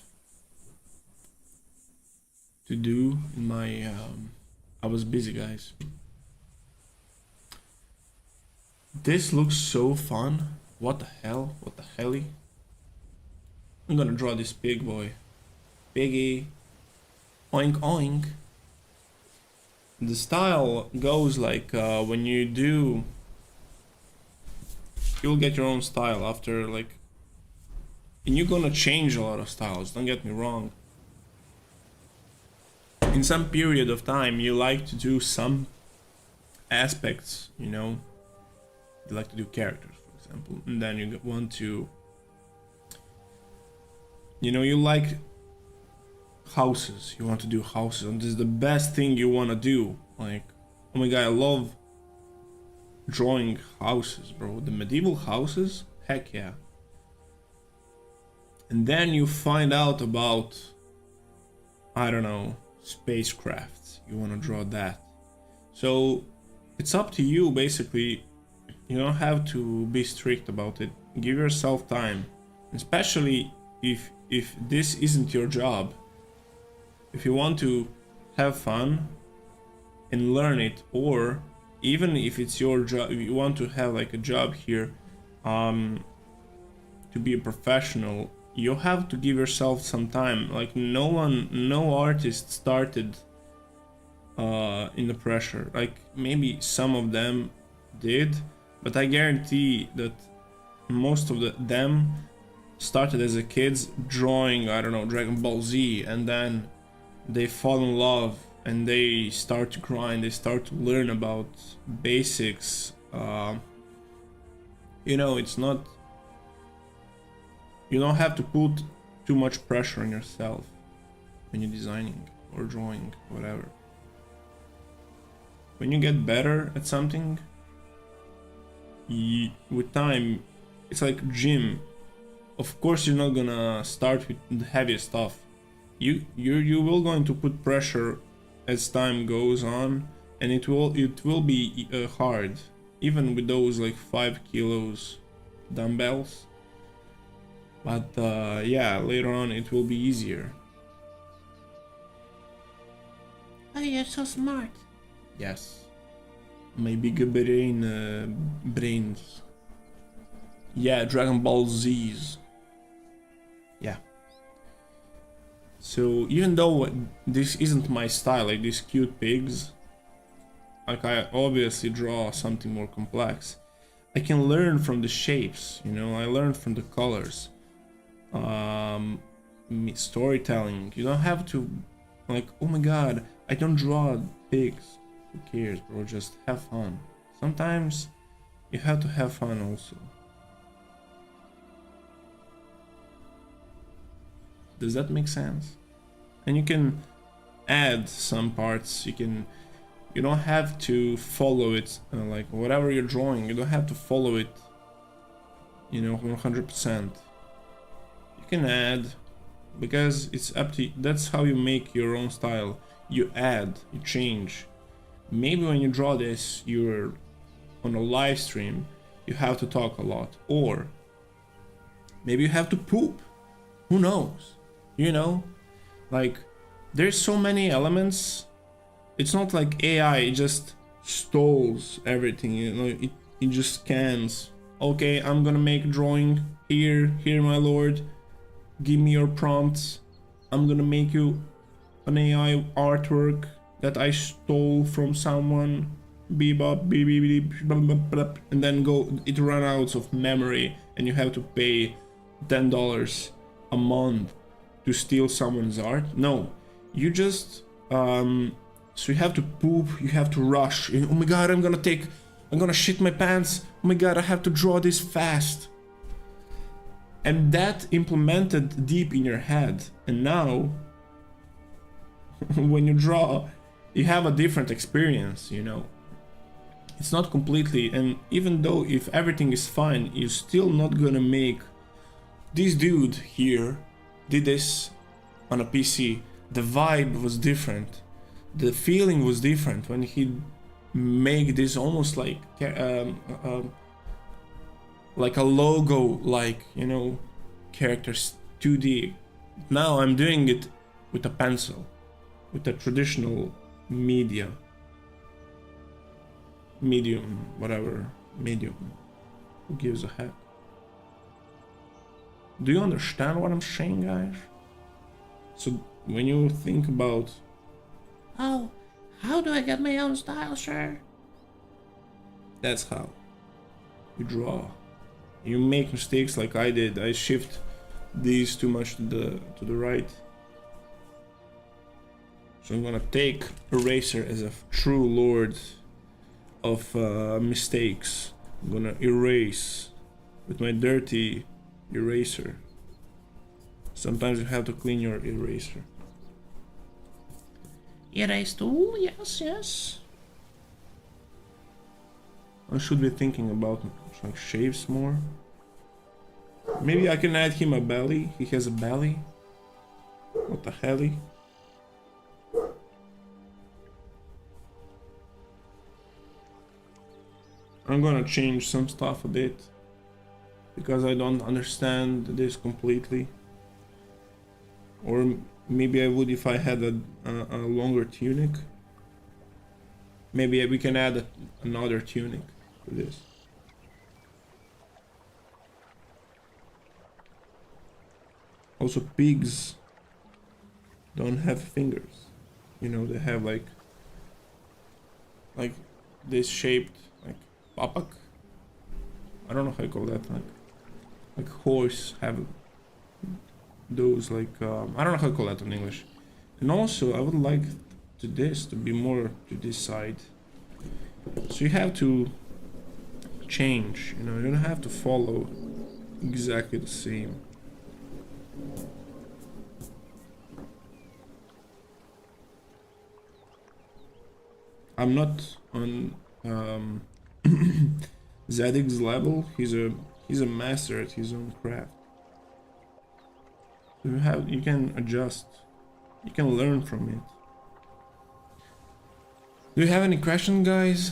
to do in my I was busy, guys. This looks so fun. What the hell? What the helly? I'm gonna draw this pig boy. Piggy. Oink oink. The style goes like when you do, you'll get your own style after, like, and you're gonna change a lot of styles, don't get me wrong. In some period of time you like to do some aspects, you know, you like to do characters, for example, and then you want to, you know, you like houses, you want to do houses, and this is the best thing you want to do. Like, oh my god, I love drawing houses, bro. The medieval houses, heck yeah. And then you find out about, I don't know, spacecrafts, you want to draw that. So it's up to you, basically. You don't have to be strict about it. Give yourself time, especially if this isn't your job. If you want to have fun and learn it, or even if it's your job, you want to have like a job here, to be a professional, you have to give yourself some time. Like no artist started in the pressure. Like maybe some of them did, but I guarantee that most of them started as a kids drawing, I don't know, Dragon Ball Z, and then they fall in love and they start to grind, they start to learn about basics. You know, it's not, you don't have to put too much pressure on yourself when you're designing or drawing, whatever. When you get better at something, with time, it's like gym. Of course you're not gonna start with the heaviest stuff. You will going to put pressure as time goes on, and it will be hard, even with those like 5 kilos dumbbells. But yeah, later on it will be easier. Oh, you're so smart. Yes, my big brains. Yeah, Dragon Ball Z's. Yeah. So even though this isn't my style, like these cute pigs, like I obviously draw something more complex, I can learn from the shapes, you know, I learn from the colors. Storytelling, you don't have to, like, oh my god, I don't draw pigs. Who cares, bro? Just have fun. Sometimes you have to have fun also. Does that make sense? And you can add some parts. You don't have to follow it, like whatever you're drawing, you don't have to follow it, you know, 100%. You can add, because it's up to you. That's how you make your own style. You add, you change. Maybe when you draw this, you're on a live stream, you have to talk a lot, or maybe you have to poop. Who knows? You know, like there's so many elements. It's not like AI, it just stalls everything, you know, it just scans. Okay, I'm gonna make a drawing here, my lord. Give me your prompts. I'm gonna make you an AI artwork that I stole from someone. Bebop, beep, beep, beep, blah, blah, blah, and then it runs out of memory and you have to pay $10 a month to steal someone's art. No, you just so you have to poop, you have to rush. Oh my god, I'm gonna shit my pants. Oh my god, I have to draw this fast. And that implemented deep in your head. And now, when you draw, you have a different experience, you know. It's not completely, and even though if everything is fine, you're still not gonna make. This dude here did this on a PC. The vibe was different. The feeling was different when he make this almost like a logo, like, you know, characters 2D. Now I'm doing it with a pencil, with a traditional medium, whatever medium. Who gives a heck? Do you understand what I'm saying, guys? So when you think about, oh, how do I get my own style, sir? That's how you draw. You make mistakes like I did. I shift these too much to the right. So I'm gonna take eraser as a true lord of mistakes. I'm gonna erase with my dirty eraser. Sometimes you have to clean your eraser. Erase tool, yes. I should be thinking about like shaves more. Maybe I can add him a belly. He has a belly. What the hell? I'm gonna change some stuff a bit because I don't understand this completely. Or maybe I would if I had a longer tunic. Maybe we can add another tunic to this. Also, pigs don't have fingers. You know, they have like this shaped like papak. I don't know how you call that. Like horse have those like I don't know how to call that in English. And also I would like this to be more to this side. So you have to change, you know, you don't have to follow exactly the same. I'm not on Zadig's level. He's a master at his own craft. You can adjust. You can learn from it. Do you have any questions, guys?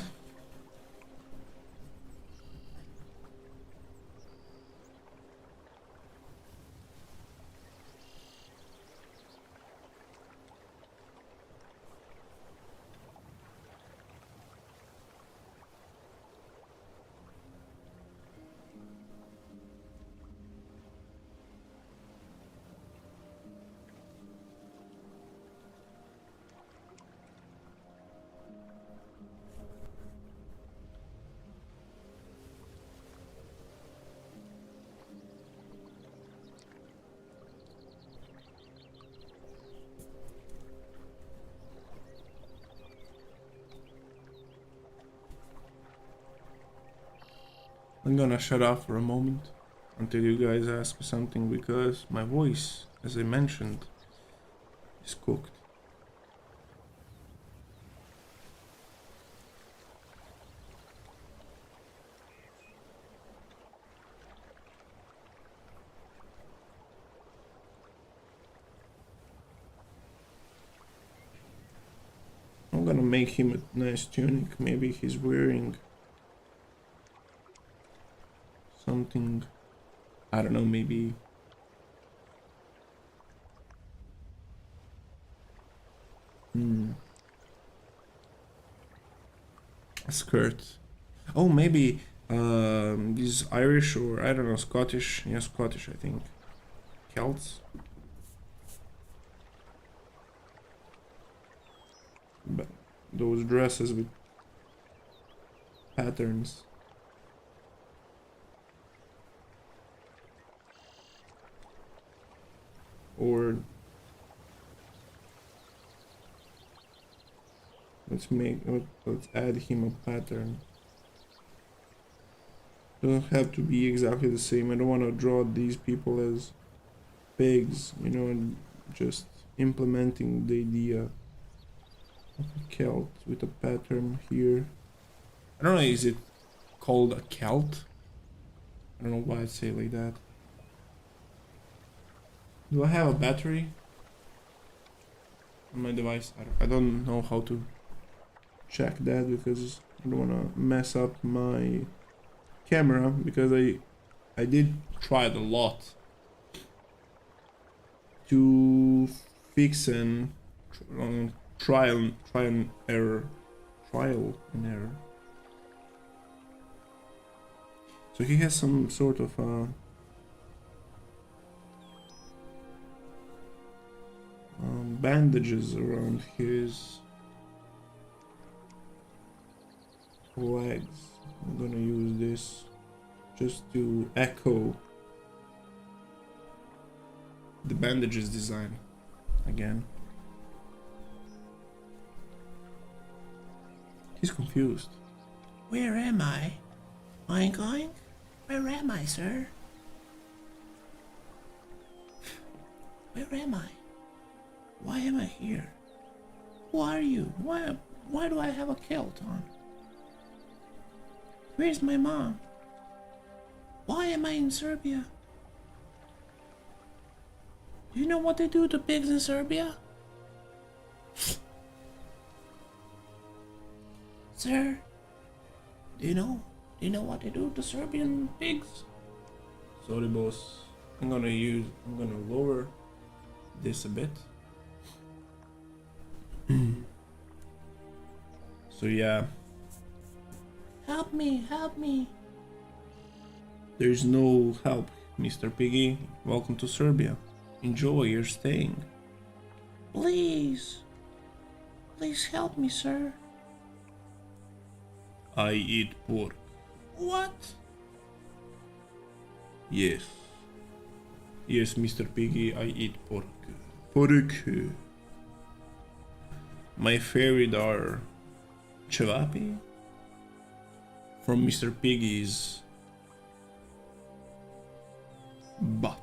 I'm gonna shut up for a moment until you guys ask me something, because my voice, as I mentioned, is cooked. I'm gonna make him a nice tunic. Maybe he's wearing something, I don't know, maybe a skirt. Oh, maybe he's Irish, or I don't know, Scottish. Yeah, Scottish, I think. Celts. But those dresses with patterns. Or let's add him a pattern. Doesn't have to be exactly the same. I don't want to draw these people as pigs, you know, and just implementing the idea of a Celt with a pattern here. I don't know, is it called a Celt? I don't know why I say it like that. Do I have a battery on my device? I don't know how to check that, because I don't want to mess up my camera, because I did try it a lot to fix and trial and error. So he has some sort of bandages around his legs. I'm gonna use this just to echo the bandages design again. He's confused. Where am I? Oink oink? Where am I, sir? Where am I? Why am I here? Who are you? Why do I have a kilt on? Where's my mom? Why am I in Serbia? Do you know what they do to pigs in Serbia? Sir, do you know what they do to Serbian pigs? Sorry, boss. I'm gonna lower this a bit. So yeah. Help me, help me. There's no help, Mr. Piggy. Welcome to Serbia. Enjoy your staying. Please. Please help me, sir. I eat pork. What? Yes. Yes, Mr. Piggy, I eat pork. Pork. My favorite are cevapi from Mr. Piggy's butt.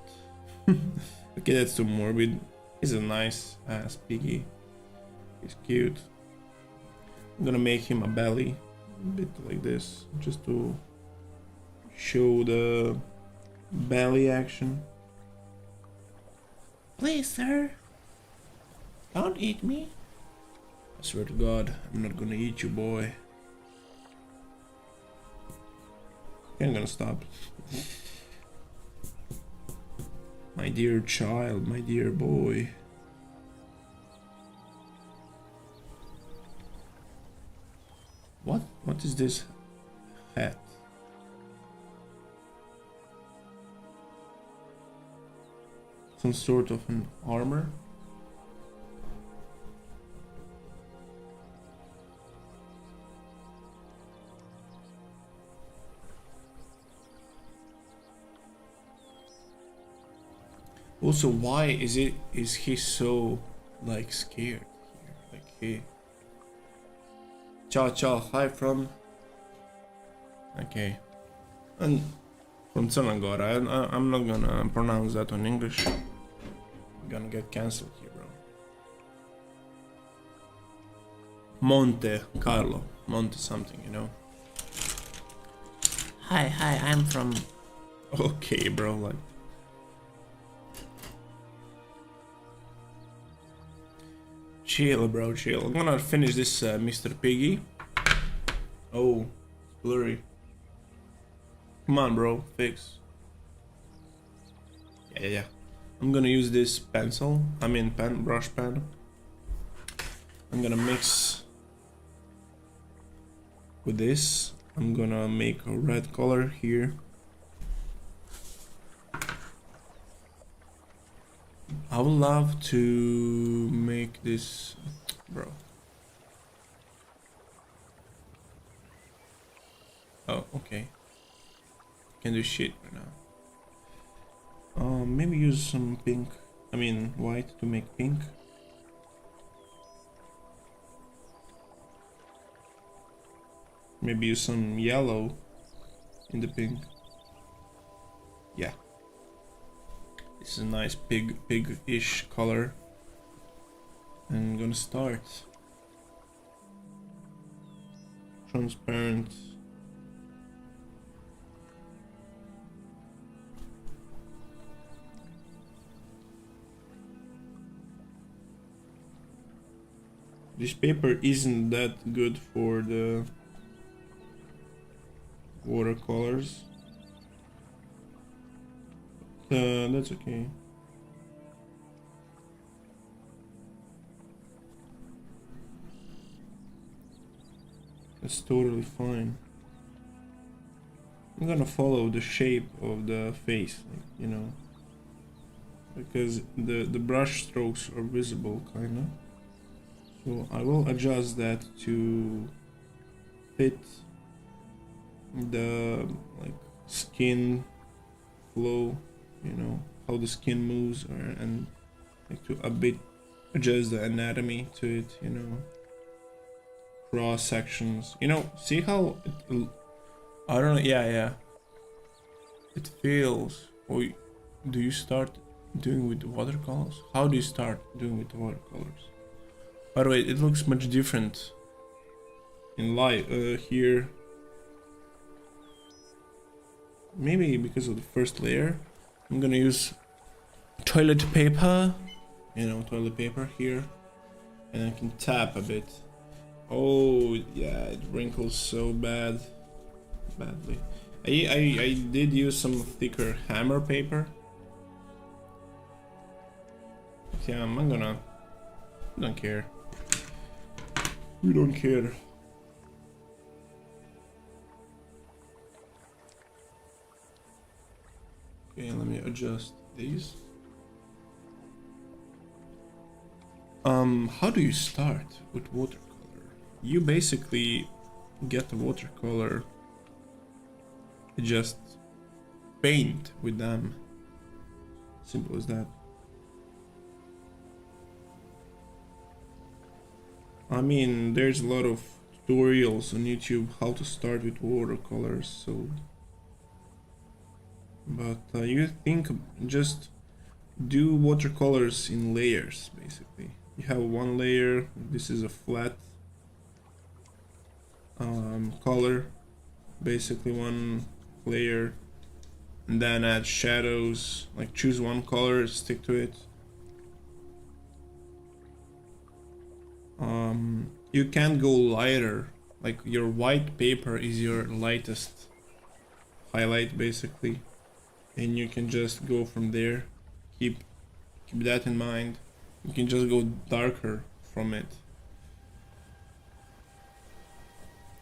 Okay, that's too morbid. He's a nice ass piggy. He's cute. I'm gonna make him a belly, a bit like this, just to show the belly action. Please, sir, don't eat me. I swear to God, I'm not gonna eat you, boy. Okay, I'm gonna stop. My dear child, my dear boy. What is this hat? Some sort of an armor? Also, why is he so like scared here? Like he ciao, hi from. Okay. And from Crna Gora. I'm not gonna pronounce that on English. I'm gonna get cancelled here, bro. Monte Carlo. Monte something, you know? Hi, I'm from... Okay, bro, like... Chill, bro, chill. I'm gonna finish this Mr. Piggy. Oh, blurry. Come on, bro, fix. Yeah. I'm gonna use this pencil. Brush pen. I'm gonna mix with this. I'm gonna make a red color here. I would love to make this, bro. Oh, okay. Can do shit right now. Maybe use some pink. White to make pink. Maybe use some yellow in the pink. Yeah. This is a nice pig-ish color. And I'm gonna start. Transparent. This paper isn't that good for the watercolors. That's okay. That's totally fine. I'm gonna follow the shape of the face, you know, because the brush strokes are visible, kinda. So I will adjust that to fit the skin flow, you know, how the skin moves, and to a bit adjust the anatomy to it, you know, cross sections, you know. See how it, I don't know. Yeah, it feels. Or do you start doing with watercolors? How do you start doing with watercolors? By the way, it looks much different in light here. Maybe because of the first layer. I'm gonna use toilet paper, you know, toilet paper here, and I can tap a bit. Oh yeah, it wrinkles so badly. I did use some thicker hammer paper. Yeah, I'm gonna. I don't care. We don't care. Okay, let me adjust these. How do you start with watercolor? You basically get the watercolor, just paint with them. Simple as that. There's a lot of tutorials on YouTube how to start with watercolors, so... But you think just do watercolors in layers, basically. You have one layer, this is a flat color, basically one layer, and then add shadows, like choose one color, stick to it. You can't go lighter, like your white paper is your lightest highlight, basically, and you can just go from there. Keep that in mind. You can just go darker from it.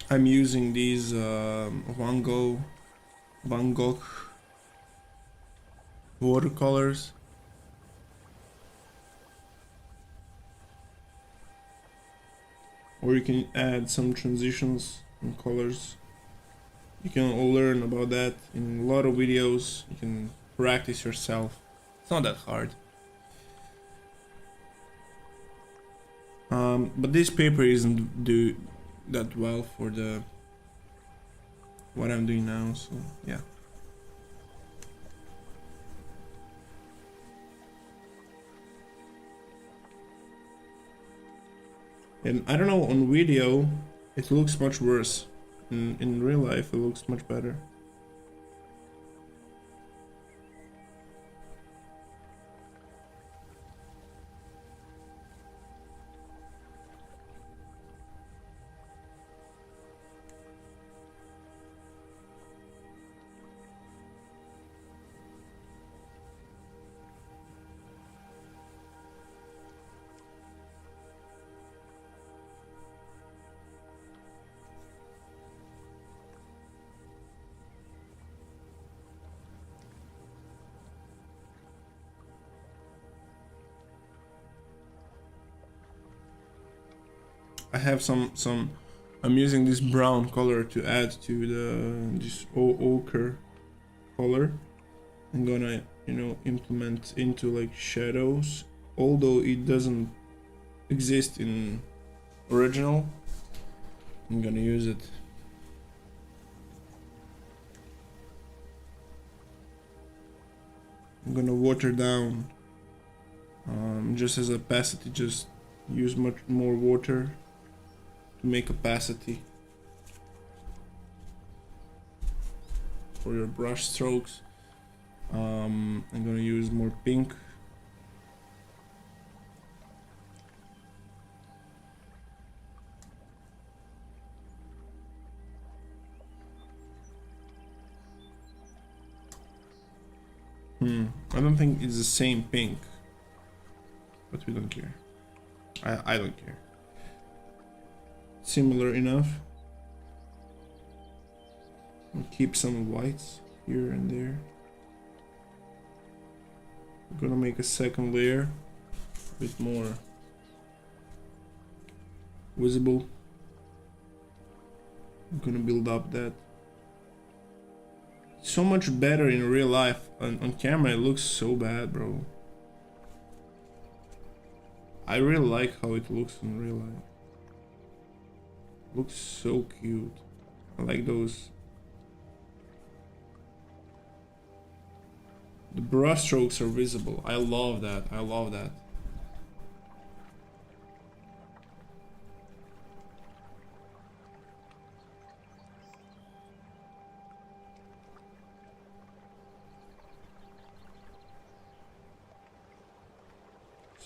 I'm using these Van Gogh watercolors. Or you can add some transitions and colors. You can all learn about that in a lot of videos. You can practice yourself. It's not that hard. But this paper isn't do that well for the what I'm doing now, so yeah. And I don't know, on video it looks much worse. In real life it looks much better. I have some I'm using this brown color to add to this ochre color. I'm gonna, you know, implement into like shadows, although it doesn't exist in original. I'm gonna use it. I'm gonna water down just as opacity, just use much more water to make opacity for your brush strokes. I'm gonna use more pink. I don't think it's the same pink, but we don't care. I don't care. Similar enough. I'll keep some whites here and there. I'm gonna make a second layer a bit more visible. I'm gonna build up that. So much better in real life. On camera it looks so bad, bro. I really like how it looks in real life. Looks so cute. I like those. The brush strokes are visible. I love that. I love that.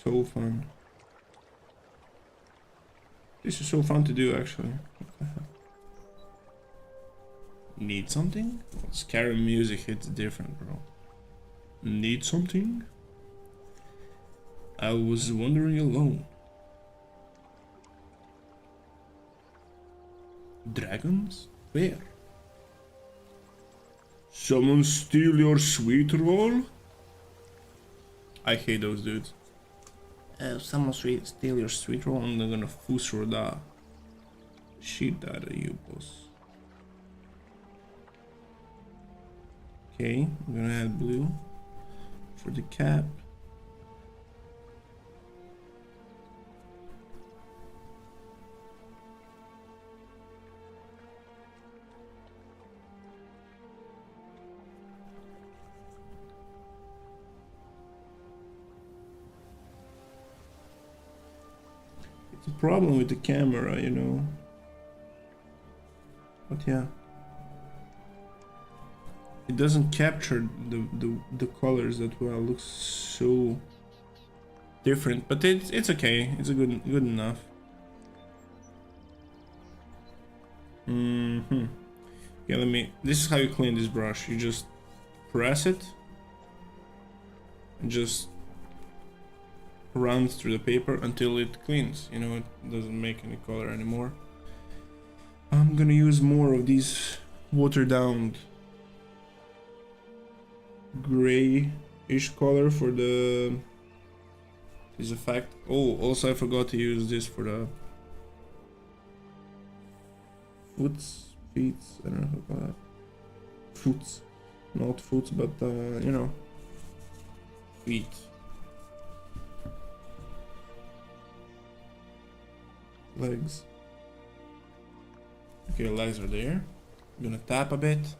So fun. This is so fun to do, actually. Need something? Scary music hits different, bro. Need something? I was wandering alone. Dragons? Where? Someone steal your sweet roll? I hate those dudes. Someone steal your sweet roll and they're gonna fusro da shit out of you, boss. Okay, I'm gonna add blue for the cap. It's a problem with the camera, you know. But yeah. It doesn't capture the colors that well. It looks so different, but it's okay. It's a good enough. Yeah, let me. This is how you clean this brush. You just press it and just run through the paper until it cleans. You know, it doesn't make any color anymore. I'm gonna use more of these watered down gray-ish color for this effect. Oh, also I forgot to use this for the feet. I don't know how to call that. Foots, not foots, but you know, feet. Legs. Okay, legs are there. I'm gonna tap a bit.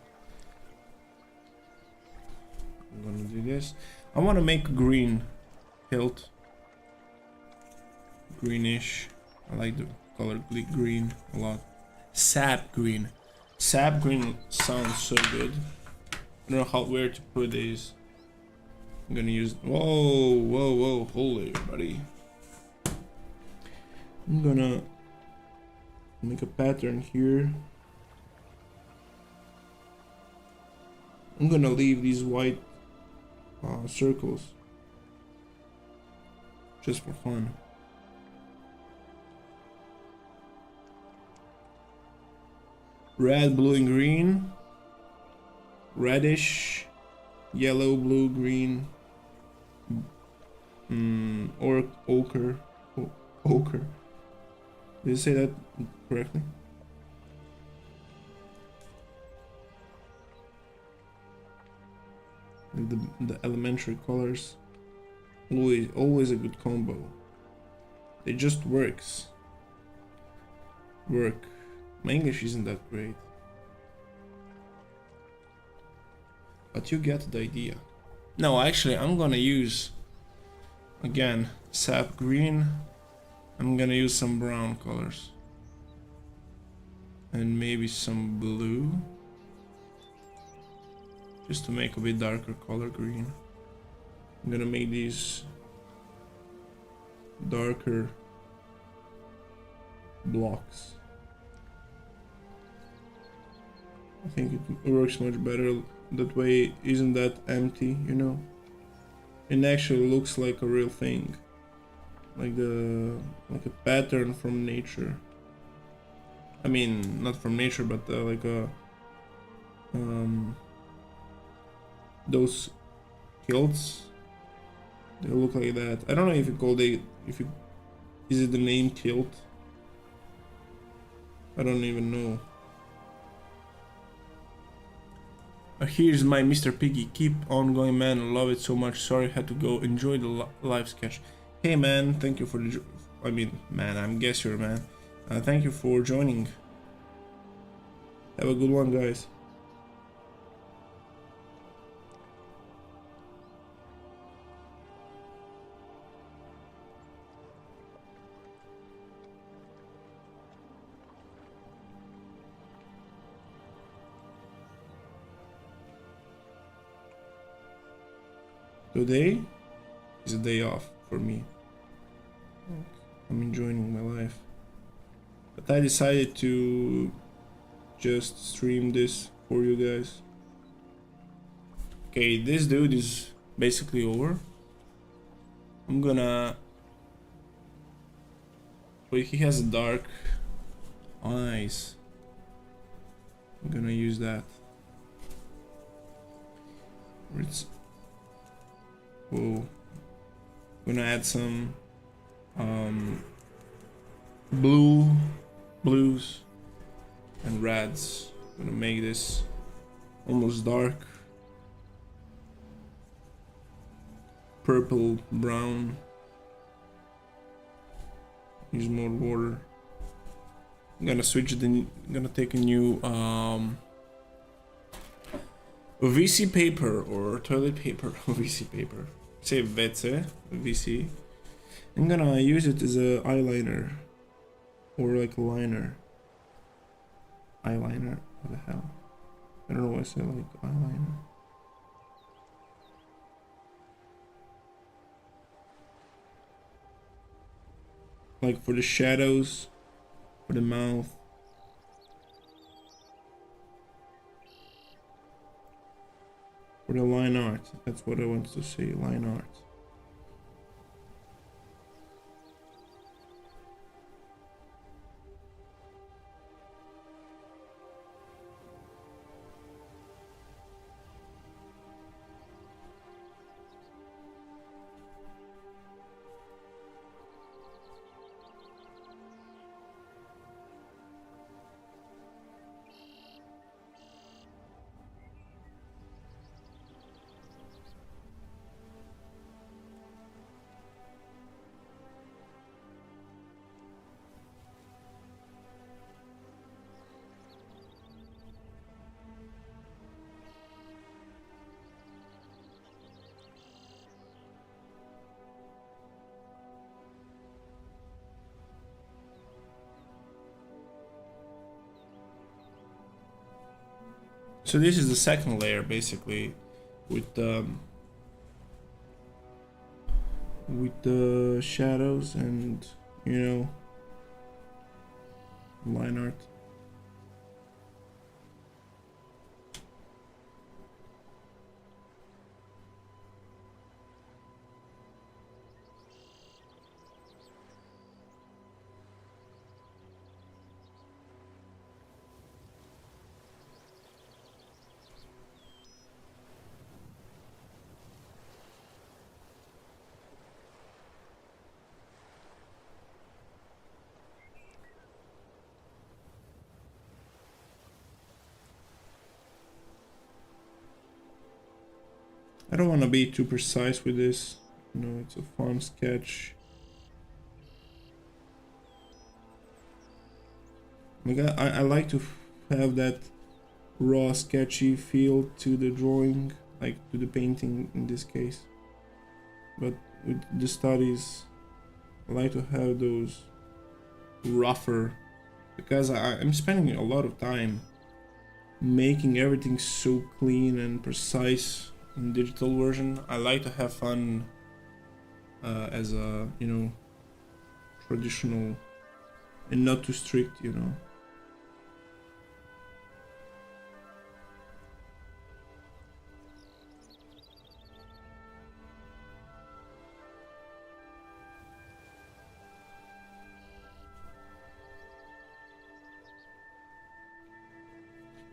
I'm gonna do this. I want to make a green hilt. Greenish. I like the color green a lot. Sap green. Sap green sounds so good. I don't know where to put these. I'm gonna use. Whoa, whoa, whoa! Holy, buddy. I'm gonna make a pattern here. I'm gonna leave these white circles just for fun. Red, blue, and green. Reddish, yellow, blue, green. Or ochre. Ochre. Did you say that correctly? The elementary colors. Always a good combo. It just works. My English isn't that great. But you get the idea. No, actually, I'm gonna use, again, sap green. I'm gonna use some brown colors. And maybe some blue. Just to make a bit darker color green. I'm gonna make these darker blocks. I think it works much better that way. It isn't that empty, you know? It actually looks like a real thing. Like a pattern from nature. I mean, not from nature, but like a those kilts. They look like that. I don't know if you call it, is it the name kilt? I don't even know. Here's my Mr. Piggy. Keep on going, man. Love it so much. Sorry, had to go. Enjoy the live sketch. Hey, man. Thank you for the. I mean, man. I'm guess you're man. Thank you for joining. Have a good one, guys. Today is a day off for me. I'm enjoying my life. But I decided to just stream this for you guys. Okay, this dude is basically over. I'm gonna... Wait, he has dark eyes. I'm gonna use that. It's... Whoa. I'm gonna add some blues and reds. I'm gonna make this almost dark purple brown. Use more water. I'm gonna switch I'm gonna take a new VC paper or toilet paper. VC paper. Say WC, VC. I'm gonna use it as a eyeliner or like a liner. Eyeliner. What the hell? I don't know why I say like eyeliner. Like for the shadows, for the mouth. For the line art, that's what I wanted to say, line art. So this is the second layer basically with the shadows and, you know, line art. I don't want to be too precise with this. You know, it's a fun sketch. Like I like to have that raw, sketchy feel to the drawing, like to the painting in this case. But with the studies, I like to have those rougher, because I'm spending a lot of time making everything so clean and precise in digital version. I like to have fun as a, you know, traditional and not too strict, you know.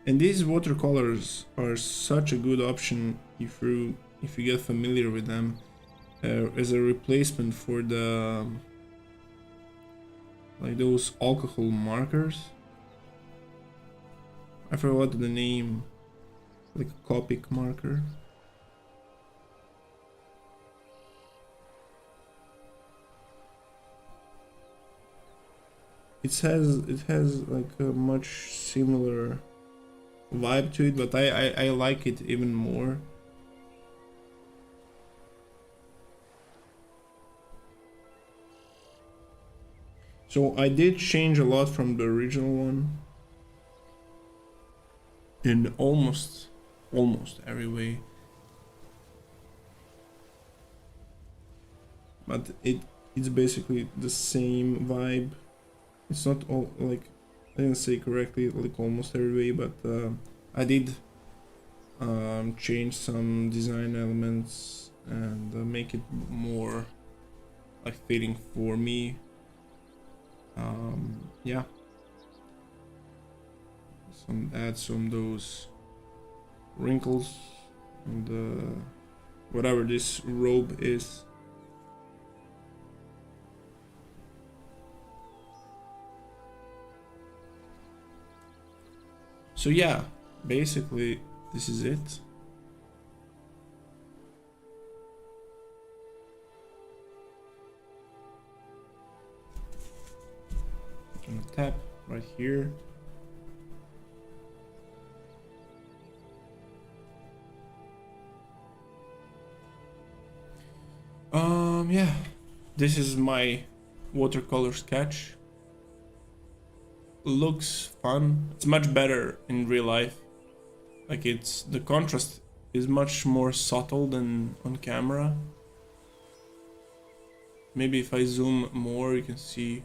And these watercolors are such a good option if you get familiar with them, as a replacement for the like those alcohol markers. I forgot the name, like a Copic marker. It has like a much similar vibe to it, but I like it even more. So I did change a lot from the original one in almost every way, but it's basically the same vibe. It's not all like, I didn't say correctly like almost every way, but I did change some design elements and make it more like fitting for me. Yeah, add some those wrinkles and whatever this robe is. So yeah, basically this is it. I'm gonna tap right here. Yeah, this is my watercolor sketch. Looks fun. It's much better in real life. Like the contrast is much more subtle than on camera. Maybe if I zoom more, you can see.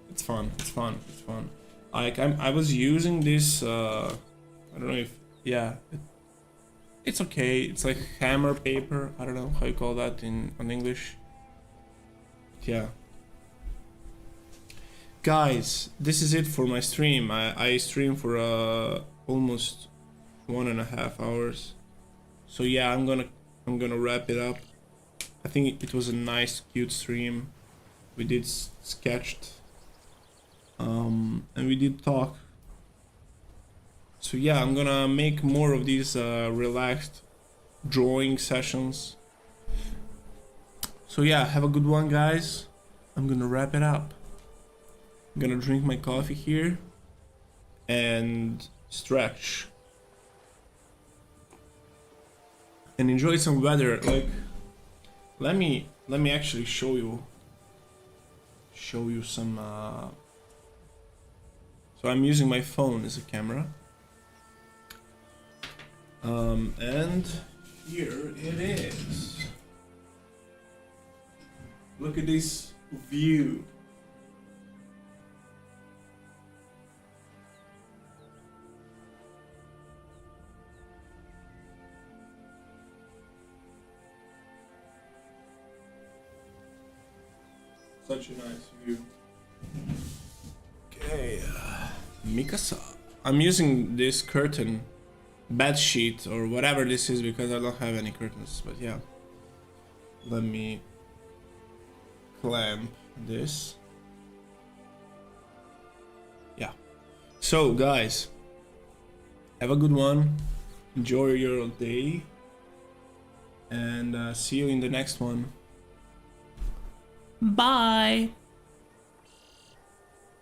It's fun. It's fun. It's fun. Like I was using this. I don't know if, yeah. It's okay. It's like hammer paper. I don't know how you call that in English. Yeah. Guys, this is it for my stream. I stream for almost 1.5 hours. So yeah, I'm gonna wrap it up. I think it was a nice, cute stream. We did sketched, and we did talk. So yeah, I'm gonna make more of these relaxed drawing sessions. So yeah, have a good one, guys. I'm gonna wrap it up. I'm gonna drink my coffee here and stretch and enjoy some weather. Like, let me actually show you show you some. So I'm using my phone as a camera. And here it is. Look at this view. Such a nice view. Okay, Mikasa. I'm using this curtain, bed sheet or whatever this is because I don't have any curtains. But yeah, let me clamp this. Yeah. So guys, have a good one. Enjoy your day, and see you in the next one. Bye.